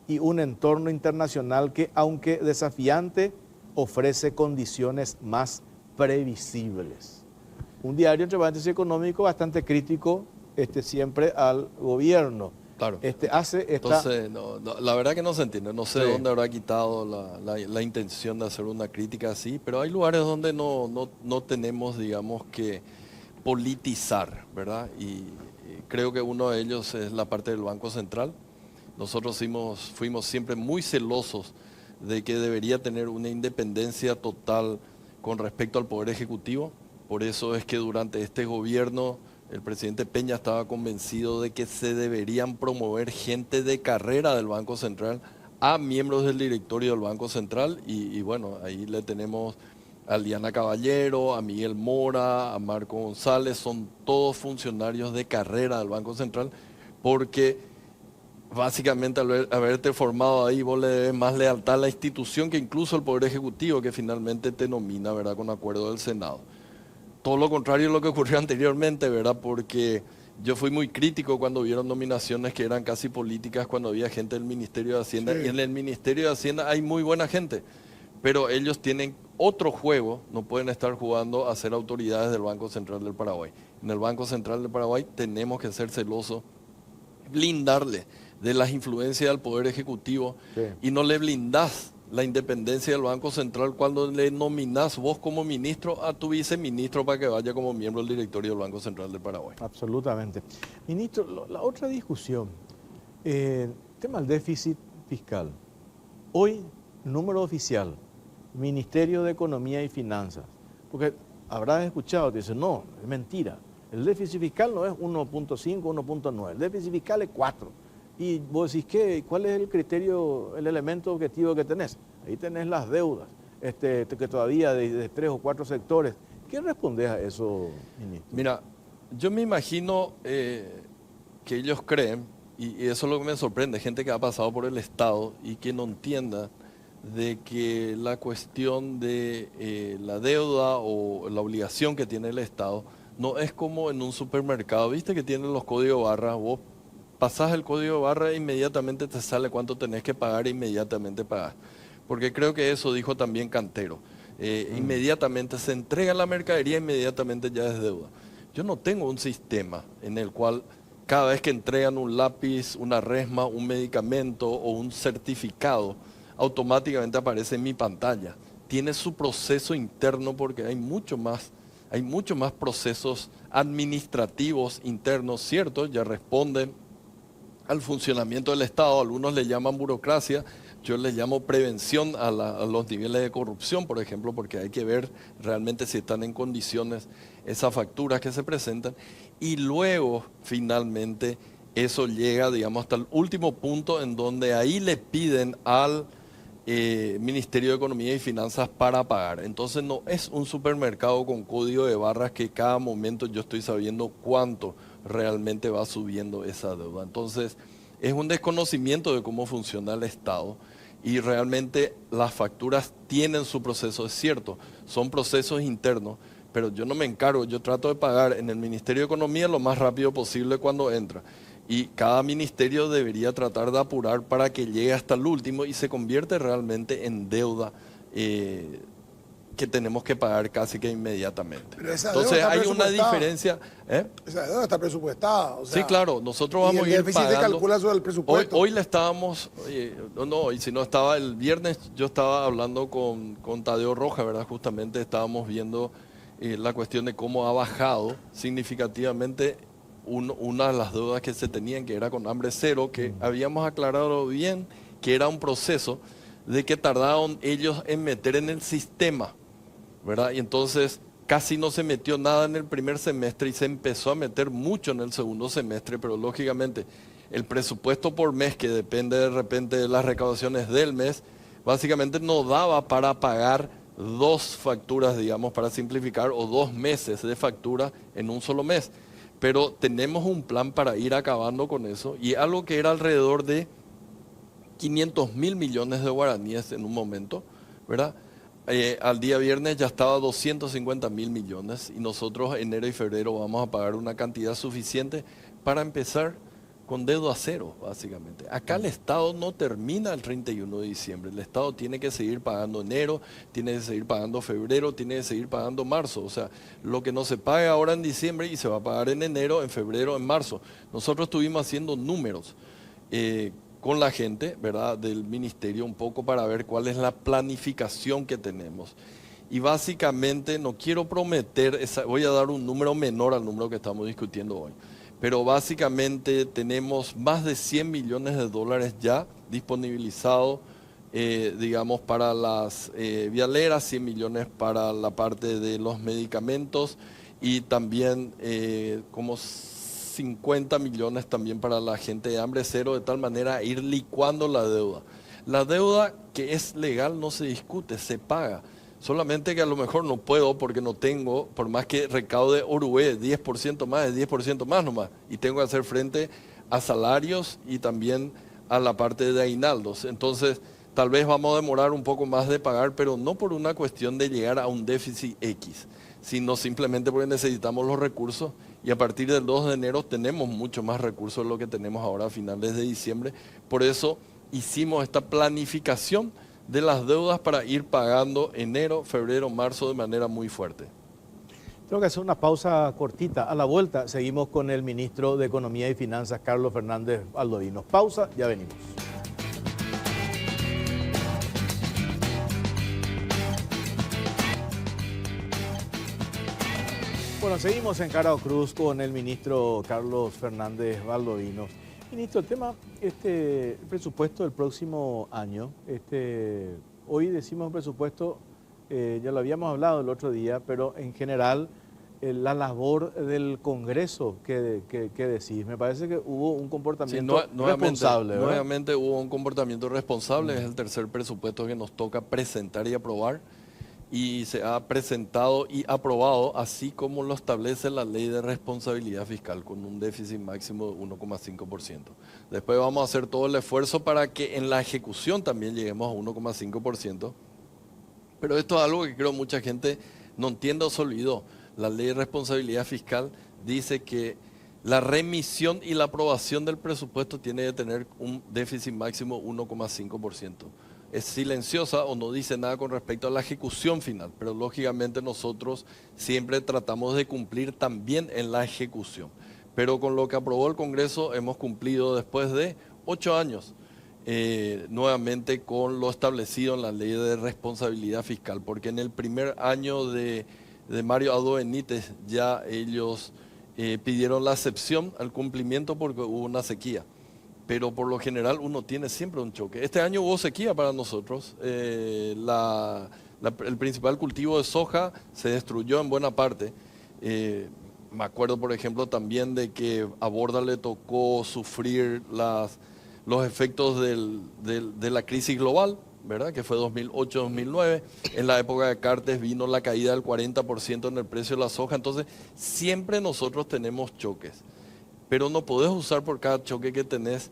y un entorno internacional que, aunque desafiante, ofrece condiciones más previsibles. Un diario entre paréntesis económico bastante crítico siempre al gobierno. Claro. Hace esta... Entonces, la verdad que no se entiende. No sé Sí. dónde habrá quitado la intención de hacer una crítica así, pero hay lugares donde no tenemos, digamos, que politizar, ¿verdad? Y creo que uno de ellos es la parte del Banco Central. Nosotros fuimos siempre muy celosos de que debería tener una independencia total con respecto al Poder Ejecutivo. Por eso es que durante este gobierno el presidente Peña estaba convencido de que se deberían promover gente de carrera del Banco Central a miembros del directorio del Banco Central. Y bueno, ahí le tenemos a Liana Caballero, a Miguel Mora, a Marco González, son todos funcionarios de carrera del Banco Central, porque básicamente al haberte formado ahí vos le debes más lealtad a la institución que incluso al Poder Ejecutivo, que finalmente te nomina, ¿verdad?, con acuerdo del Senado. Todo lo contrario de lo que ocurrió anteriormente, ¿verdad? Porque yo fui muy crítico cuando vieron nominaciones que eran casi políticas, cuando había gente del Ministerio de Hacienda. Sí. Y en el Ministerio de Hacienda hay muy buena gente, pero ellos tienen otro juego, no pueden estar jugando a ser autoridades del Banco Central del Paraguay. En el Banco Central del Paraguay tenemos que ser celosos, blindarle de las influencias del Poder Ejecutivo, Sí. y no le blindás la independencia del Banco Central cuando le nominás vos como ministro a tu viceministro para que vaya como miembro del directorio del Banco Central del Paraguay. Absolutamente. Ministro, la otra discusión, tema del déficit fiscal. Hoy, número oficial, Ministerio de Economía y Finanzas. Porque habrás escuchado, te dicen, no, es mentira. El déficit fiscal no es 1.5, 1.9, el déficit fiscal es 4. Y vos decís, ¿cuál es el criterio, el elemento objetivo que tenés? Ahí tenés las deudas, que todavía de 3 o 4 sectores. ¿Qué respondes a eso, ministro? Mira, yo me imagino que ellos creen, y eso es lo que me sorprende, gente que ha pasado por el Estado y que no entienda de que la cuestión de la deuda o la obligación que tiene el Estado no es como en un supermercado, viste que tienen los códigos barras, vos pasás el código barra e inmediatamente te sale cuánto tenés que pagar e inmediatamente pagás. Porque creo que eso dijo también Cantero. Inmediatamente se entrega la mercadería, inmediatamente ya es deuda. Yo no tengo un sistema en el cual cada vez que entregan un lápiz, una resma, un medicamento o un certificado, automáticamente aparece en mi pantalla. Tiene su proceso interno porque hay mucho más procesos administrativos internos, ¿cierto? Ya responden al funcionamiento del Estado. Algunos le llaman burocracia, yo le llamo prevención a los niveles de corrupción, por ejemplo, porque hay que ver realmente si están en condiciones esas facturas que se presentan. Y luego, finalmente, eso llega, digamos, hasta el último punto en donde ahí le piden al Ministerio de Economía y Finanzas para pagar. Entonces no es un supermercado con código de barras que cada momento yo estoy sabiendo cuánto realmente va subiendo esa deuda. Entonces es un desconocimiento de cómo funciona el Estado y realmente las facturas tienen su proceso, es cierto, son procesos internos, pero yo no me encargo, yo trato de pagar en el Ministerio de Economía lo más rápido posible cuando entra. Y cada ministerio debería tratar de apurar para que llegue hasta el último y se convierte realmente en deuda que tenemos que pagar casi que inmediatamente. Pero esa Entonces deuda está hay una presupuestada. diferencia. Esa deuda está presupuestada. O sea, Sí, claro, nosotros vamos a y ir el déficit se pagando. calcula sobre el presupuesto. Hoy le estábamos, y si no estaba el viernes, yo estaba hablando con Tadeo Roja, ¿verdad? Justamente estábamos viendo la cuestión de cómo ha bajado significativamente una de las deudas que se tenían, que era con hambre cero, que habíamos aclarado bien que era un proceso de que tardaron ellos en meter en el sistema, ¿verdad? Y entonces casi no se metió nada en el primer semestre y se empezó a meter mucho en el segundo semestre, pero lógicamente el presupuesto por mes, que depende de repente de las recaudaciones del mes, básicamente no daba para pagar 2 facturas, digamos, para simplificar, o 2 meses de factura en un solo mes. Pero tenemos un plan para ir acabando con eso, y algo que era alrededor de 500.000 millones de guaraníes en un momento, ¿verdad? Al día viernes ya estaba 250.000 millones y nosotros enero y febrero vamos a pagar una cantidad suficiente para empezar con deuda cero, básicamente. Acá el Estado no termina el 31 de diciembre. El Estado tiene que seguir pagando enero, tiene que seguir pagando febrero, tiene que seguir pagando marzo. O sea, lo que no se paga ahora en diciembre y se va a pagar en enero, en febrero, en marzo. Nosotros estuvimos haciendo números con la gente, ¿verdad?, del ministerio un poco para ver cuál es la planificación que tenemos. Y básicamente no quiero prometer, voy a dar un número menor al número que estamos discutiendo hoy. Pero básicamente tenemos más de 100 millones de dólares ya disponibilizados, digamos, para las vialeras, 100 millones para la parte de los medicamentos y también como 50 millones también para la gente de hambre cero, de tal manera ir licuando la deuda. La deuda que es legal no se discute, se paga. Solamente que a lo mejor no puedo porque no tengo, por más que recaude Orué 10% más, es 10% más nomás. Y tengo que hacer frente a salarios y también a la parte de aguinaldos. Entonces, tal vez vamos a demorar un poco más de pagar, pero no por una cuestión de llegar a un déficit X, sino simplemente porque necesitamos los recursos y a partir del 2 de enero tenemos mucho más recursos de lo que tenemos ahora a finales de diciembre. Por eso hicimos esta planificación de las deudas para ir pagando enero, febrero, marzo de manera muy fuerte. Tengo que hacer una pausa cortita. A la vuelta seguimos con el ministro de Economía y Finanzas, Carlos Fernández Valdovinos. Pausa, ya venimos. Bueno, seguimos en Cara o Cruz con el ministro Carlos Fernández Valdovinos. Ministro, el tema, el presupuesto del próximo año, hoy decimos presupuesto, ya lo habíamos hablado el otro día, pero en general la labor del Congreso, ¿qué decís? Me parece que hubo un comportamiento responsable, ¿verdad? Nuevamente hubo un comportamiento responsable, es el tercer presupuesto que nos toca presentar y aprobar. Y se ha presentado y aprobado así como lo establece la ley de responsabilidad fiscal con un déficit máximo de 1,5%. Después vamos a hacer todo el esfuerzo para que en la ejecución también lleguemos a 1,5%. Pero esto es algo que creo mucha gente no entiende o se olvidó. La ley de responsabilidad fiscal dice que la remisión y la aprobación del presupuesto tiene que tener un déficit máximo 1,5%. Es silenciosa o no dice nada con respecto a la ejecución final, pero lógicamente nosotros siempre tratamos de cumplir también en la ejecución. Pero con lo que aprobó el Congreso hemos cumplido después de 8 años, nuevamente con lo establecido en la ley de responsabilidad fiscal, porque en el primer año de Mario Abdo Benítez ya ellos pidieron la excepción al cumplimiento porque hubo una sequía. Pero por lo general uno tiene siempre un choque. Este año hubo sequía para nosotros. El principal cultivo de soja se destruyó en buena parte. Me acuerdo, por ejemplo, también de que a Borda le tocó sufrir los efectos de la crisis global, ¿verdad? Que fue 2008-2009. En la época de Cartes vino la caída del 40% en el precio de la soja. Entonces, siempre nosotros tenemos choques. Pero no podés usar por cada choque que tenés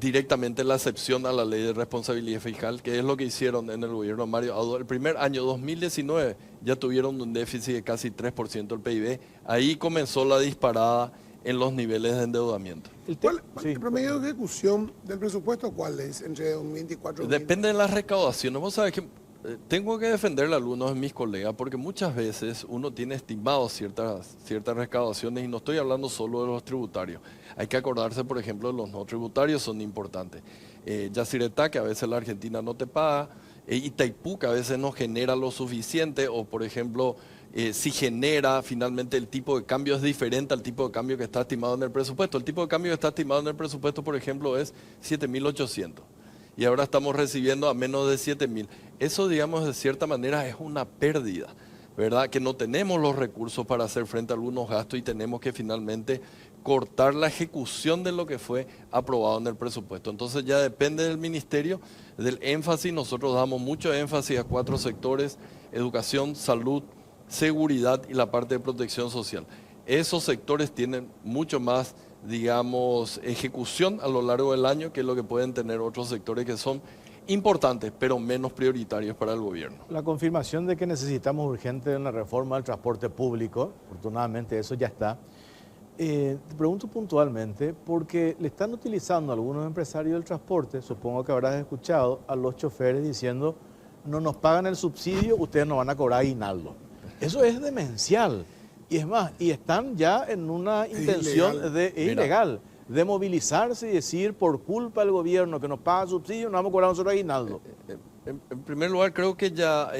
directamente la excepción a la ley de responsabilidad fiscal, que es lo que hicieron en el gobierno de Mario Abdo. El primer año, 2019, ya tuvieron un déficit de casi 3% del PIB. Ahí comenzó la disparada en los niveles de endeudamiento. ¿El promedio de ejecución del presupuesto cuál es entre 2024 y 2025? Depende de las recaudaciones. Vos sabés que tengo que defenderle a algunos de mis colegas porque muchas veces uno tiene estimados ciertas recaudaciones y no estoy hablando solo de los tributarios. Hay que acordarse, por ejemplo, de los no tributarios, son importantes. Yacyretá, que a veces la Argentina no te paga, Itaipú, que a veces no genera lo suficiente, o por ejemplo, si genera, finalmente el tipo de cambio es diferente al tipo de cambio que está estimado en el presupuesto. El tipo de cambio que está estimado en el presupuesto, por ejemplo, es 7.800. Y ahora estamos recibiendo a menos de 7.000. Eso, digamos, de cierta manera es una pérdida, ¿verdad? Que no tenemos los recursos para hacer frente a algunos gastos y tenemos que finalmente cortar la ejecución de lo que fue aprobado en el presupuesto. Entonces ya depende del ministerio, del énfasis. Nosotros damos mucho énfasis a 4 sectores: educación, salud, seguridad y la parte de protección social. Esos sectores tienen mucho más, digamos, ejecución a lo largo del año que lo que pueden tener otros sectores que son importantes, pero menos prioritarios para el gobierno. La confirmación de que necesitamos urgente una reforma del transporte público, afortunadamente eso ya está. Te pregunto puntualmente, porque le están utilizando algunos empresarios del transporte, supongo que habrás escuchado a los choferes diciendo, no nos pagan el subsidio, ustedes no van a cobrar aguinaldo. Eso es demencial. Y es más, y están ya en una intención ilegal de movilizarse y decir, por culpa del gobierno que nos paga subsidio, no vamos a cobrar nosotros aguinaldo. En primer lugar, creo que ya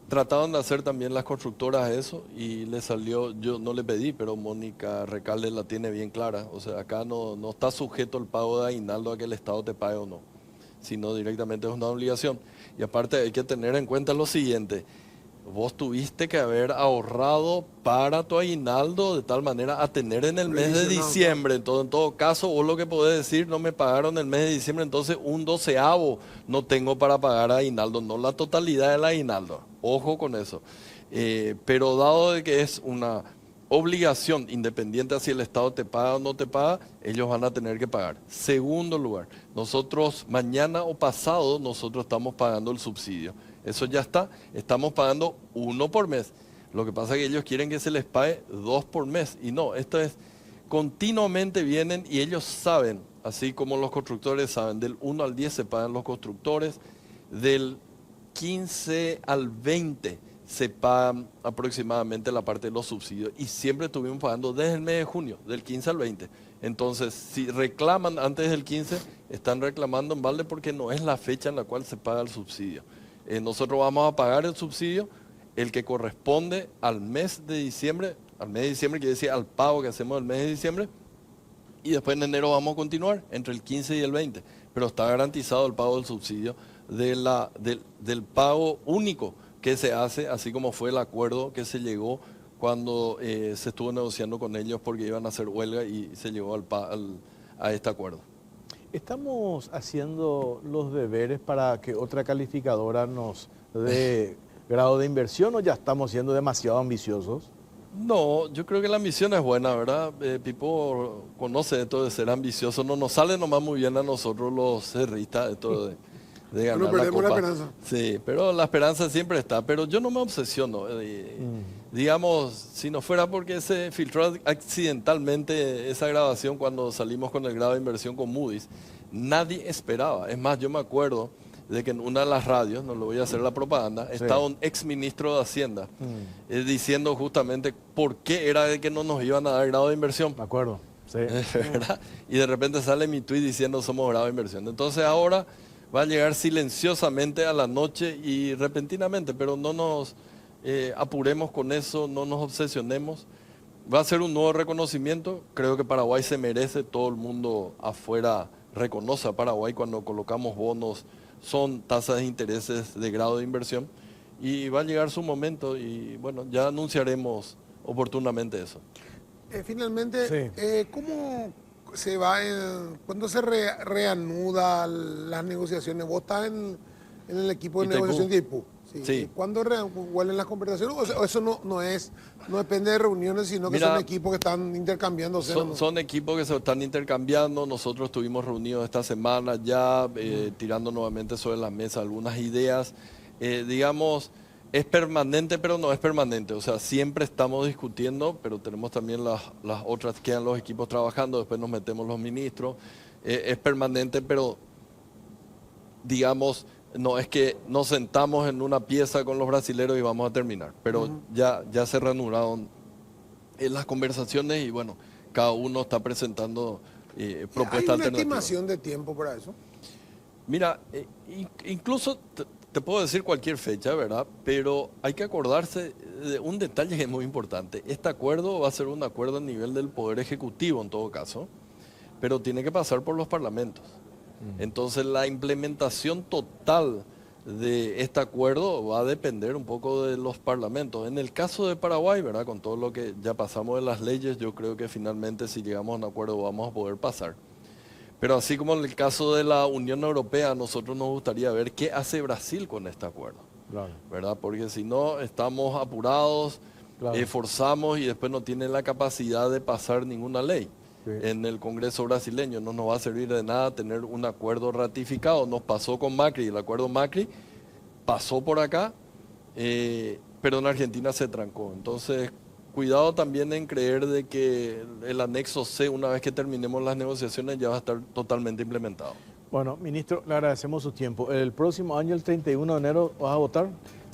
trataban de hacer también las constructoras eso y le salió, yo no le pedí, pero Mónica Recalde la tiene bien clara. O sea, acá no está sujeto el pago de aguinaldo a que el Estado te pague o no, sino directamente es una obligación. Y aparte hay que tener en cuenta lo siguiente, vos tuviste que haber ahorrado para tu aguinaldo de tal manera a tener en el mes de diciembre. Entonces, en todo caso, vos lo que podés decir, no me pagaron el mes de diciembre, entonces un 12avo no tengo para pagar aguinaldo, no la totalidad del aguinaldo. Ojo con eso. Pero dado de que es una obligación, independiente a si el Estado te paga o no te paga, ellos van a tener que pagar. Segundo lugar, nosotros mañana o pasado, nosotros estamos pagando el subsidio. Eso ya está, estamos pagando 1 por mes. Lo que pasa es que ellos quieren que se les pague 2 por mes. Y no, esto es, continuamente vienen y ellos saben, así como los constructores saben, del 1 al 10 se pagan los constructores, del 15 al 20 se pagan aproximadamente la parte de los subsidios. Y siempre estuvimos pagando desde el mes de junio, del 15 al 20. Entonces, si reclaman antes del 15, están reclamando en balde porque no es la fecha en la cual se paga el subsidio. Nosotros vamos a pagar el subsidio, el que corresponde al mes de diciembre quiere decir al pago que hacemos el mes de diciembre, y después en enero vamos a continuar entre el 15 y el 20, pero está garantizado el pago del subsidio del pago único que se hace, así como fue el acuerdo que se llegó cuando se estuvo negociando con ellos porque iban a hacer huelga y se llegó a este acuerdo. ¿Estamos haciendo los deberes para que otra calificadora nos dé grado de inversión o ya estamos siendo demasiado ambiciosos? No, yo creo que la ambición es buena, ¿verdad? Pipo conoce esto de ser ambicioso, no nos sale nomás muy bien a nosotros los cerristas, esto de ganar no perdemos la copa. la esperanza. Sí, pero la esperanza siempre está, pero yo no me obsesiono. Digamos, si no fuera porque se filtró accidentalmente esa grabación cuando salimos con el grado de inversión con Moody's, nadie esperaba. Es más, yo me acuerdo de que en una de las radios, no le voy a hacer la propaganda, estaba un ex ministro de Hacienda diciendo justamente por qué era de que no nos iban a dar grado de inversión. Me acuerdo, sí. ¿Verdad? Y de repente sale mi tuit diciendo somos grado de inversión. Entonces ahora va a llegar silenciosamente a la noche y repentinamente, pero no nos apuremos con eso, no nos obsesionemos. Va a ser un nuevo reconocimiento, creo que Paraguay se merece, todo el mundo afuera reconoce a Paraguay cuando colocamos bonos, son tasas de intereses de grado de inversión y va a llegar su momento y bueno, ya anunciaremos oportunamente eso. Finalmente, ¿cómo se va, cuándo se reanuda las negociaciones? ¿Vos estás en el equipo de negociación de Itaipú? Sí. ¿Cuándo vuelven las conversaciones? ¿O eso no depende de reuniones, sino que son equipos que están intercambiándose? Son equipos que se están intercambiando. Nosotros estuvimos reunidos esta semana ya, tirando nuevamente sobre la mesa algunas ideas. Digamos, es permanente, pero no es permanente. O sea, siempre estamos discutiendo, pero tenemos también las otras, quedan los equipos trabajando, después nos metemos los ministros. Es permanente, pero digamos, no es que nos sentamos en una pieza con los brasileros y vamos a terminar, pero ya se reanudaron las conversaciones y bueno, cada uno está presentando propuestas alternativas. ¿Hay una estimación de tiempo para eso? Mira, incluso te puedo decir cualquier fecha, ¿verdad? Pero hay que acordarse de un detalle que es muy importante. Este acuerdo va a ser un acuerdo a nivel del Poder Ejecutivo en todo caso, pero tiene que pasar por los parlamentos. Entonces la implementación total de este acuerdo va a depender un poco de los parlamentos. En el caso de Paraguay, ¿verdad? Con todo lo que ya pasamos de las leyes, yo creo que finalmente si llegamos a un acuerdo vamos a poder pasar. Pero así como en el caso de la Unión Europea, a nosotros nos gustaría ver qué hace Brasil con este acuerdo. Claro. ¿Verdad? Porque si no, estamos apurados, forzamos y después no tienen la capacidad de pasar ninguna ley. En el Congreso brasileño no nos va a servir de nada tener un acuerdo ratificado. Nos pasó con Macri, el acuerdo Macri pasó por acá, pero en Argentina se trancó. Entonces, cuidado también en creer de que el anexo C, una vez que terminemos las negociaciones, ya va a estar totalmente implementado. Bueno, ministro, le agradecemos su tiempo. El próximo año, el 31 de enero, ¿vas a votar?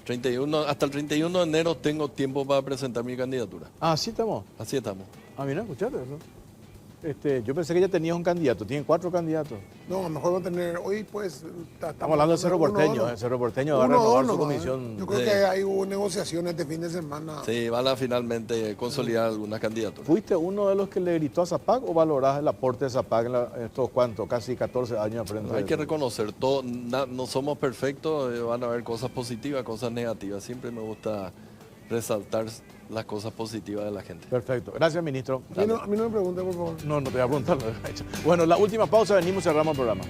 31, hasta el 31 de enero tengo tiempo para presentar mi candidatura. Ah, sí estamos. Así estamos. Ah, mira, escuchate eso. Yo pensé que ya tenías un candidato. Tienen 4 candidatos. No, a lo mejor va a tener, hoy pues... Estamos hablando de Cerro Porteño. El Cerro Porteño va a renovar su comisión. Yo creo Sí. que hay hubo negociaciones de fin de semana. Sí, van a finalmente consolidar algunas candidaturas. ¿Fuiste uno de los que le gritó a Zapac o valorás el aporte de Zapac en estos cuantos, casi 14 años de frente? Hay que reconocer, no somos perfectos, van a haber cosas positivas, cosas negativas. Siempre me gusta resaltar las cosas positivas de la gente. Perfecto. Gracias, ministro. A mí no me pregunte, por favor. No, no te voy a preguntar. Bueno, la última pausa, venimos y cerramos el programa.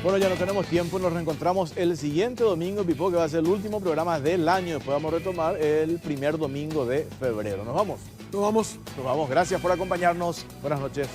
Bueno, ya no tenemos tiempo, nos reencontramos el siguiente domingo, Pipo, que va a ser el último programa del año. Después vamos a retomar el primer domingo de febrero. Nos vamos. Nos vamos. Nos vamos. Gracias por acompañarnos. Buenas noches.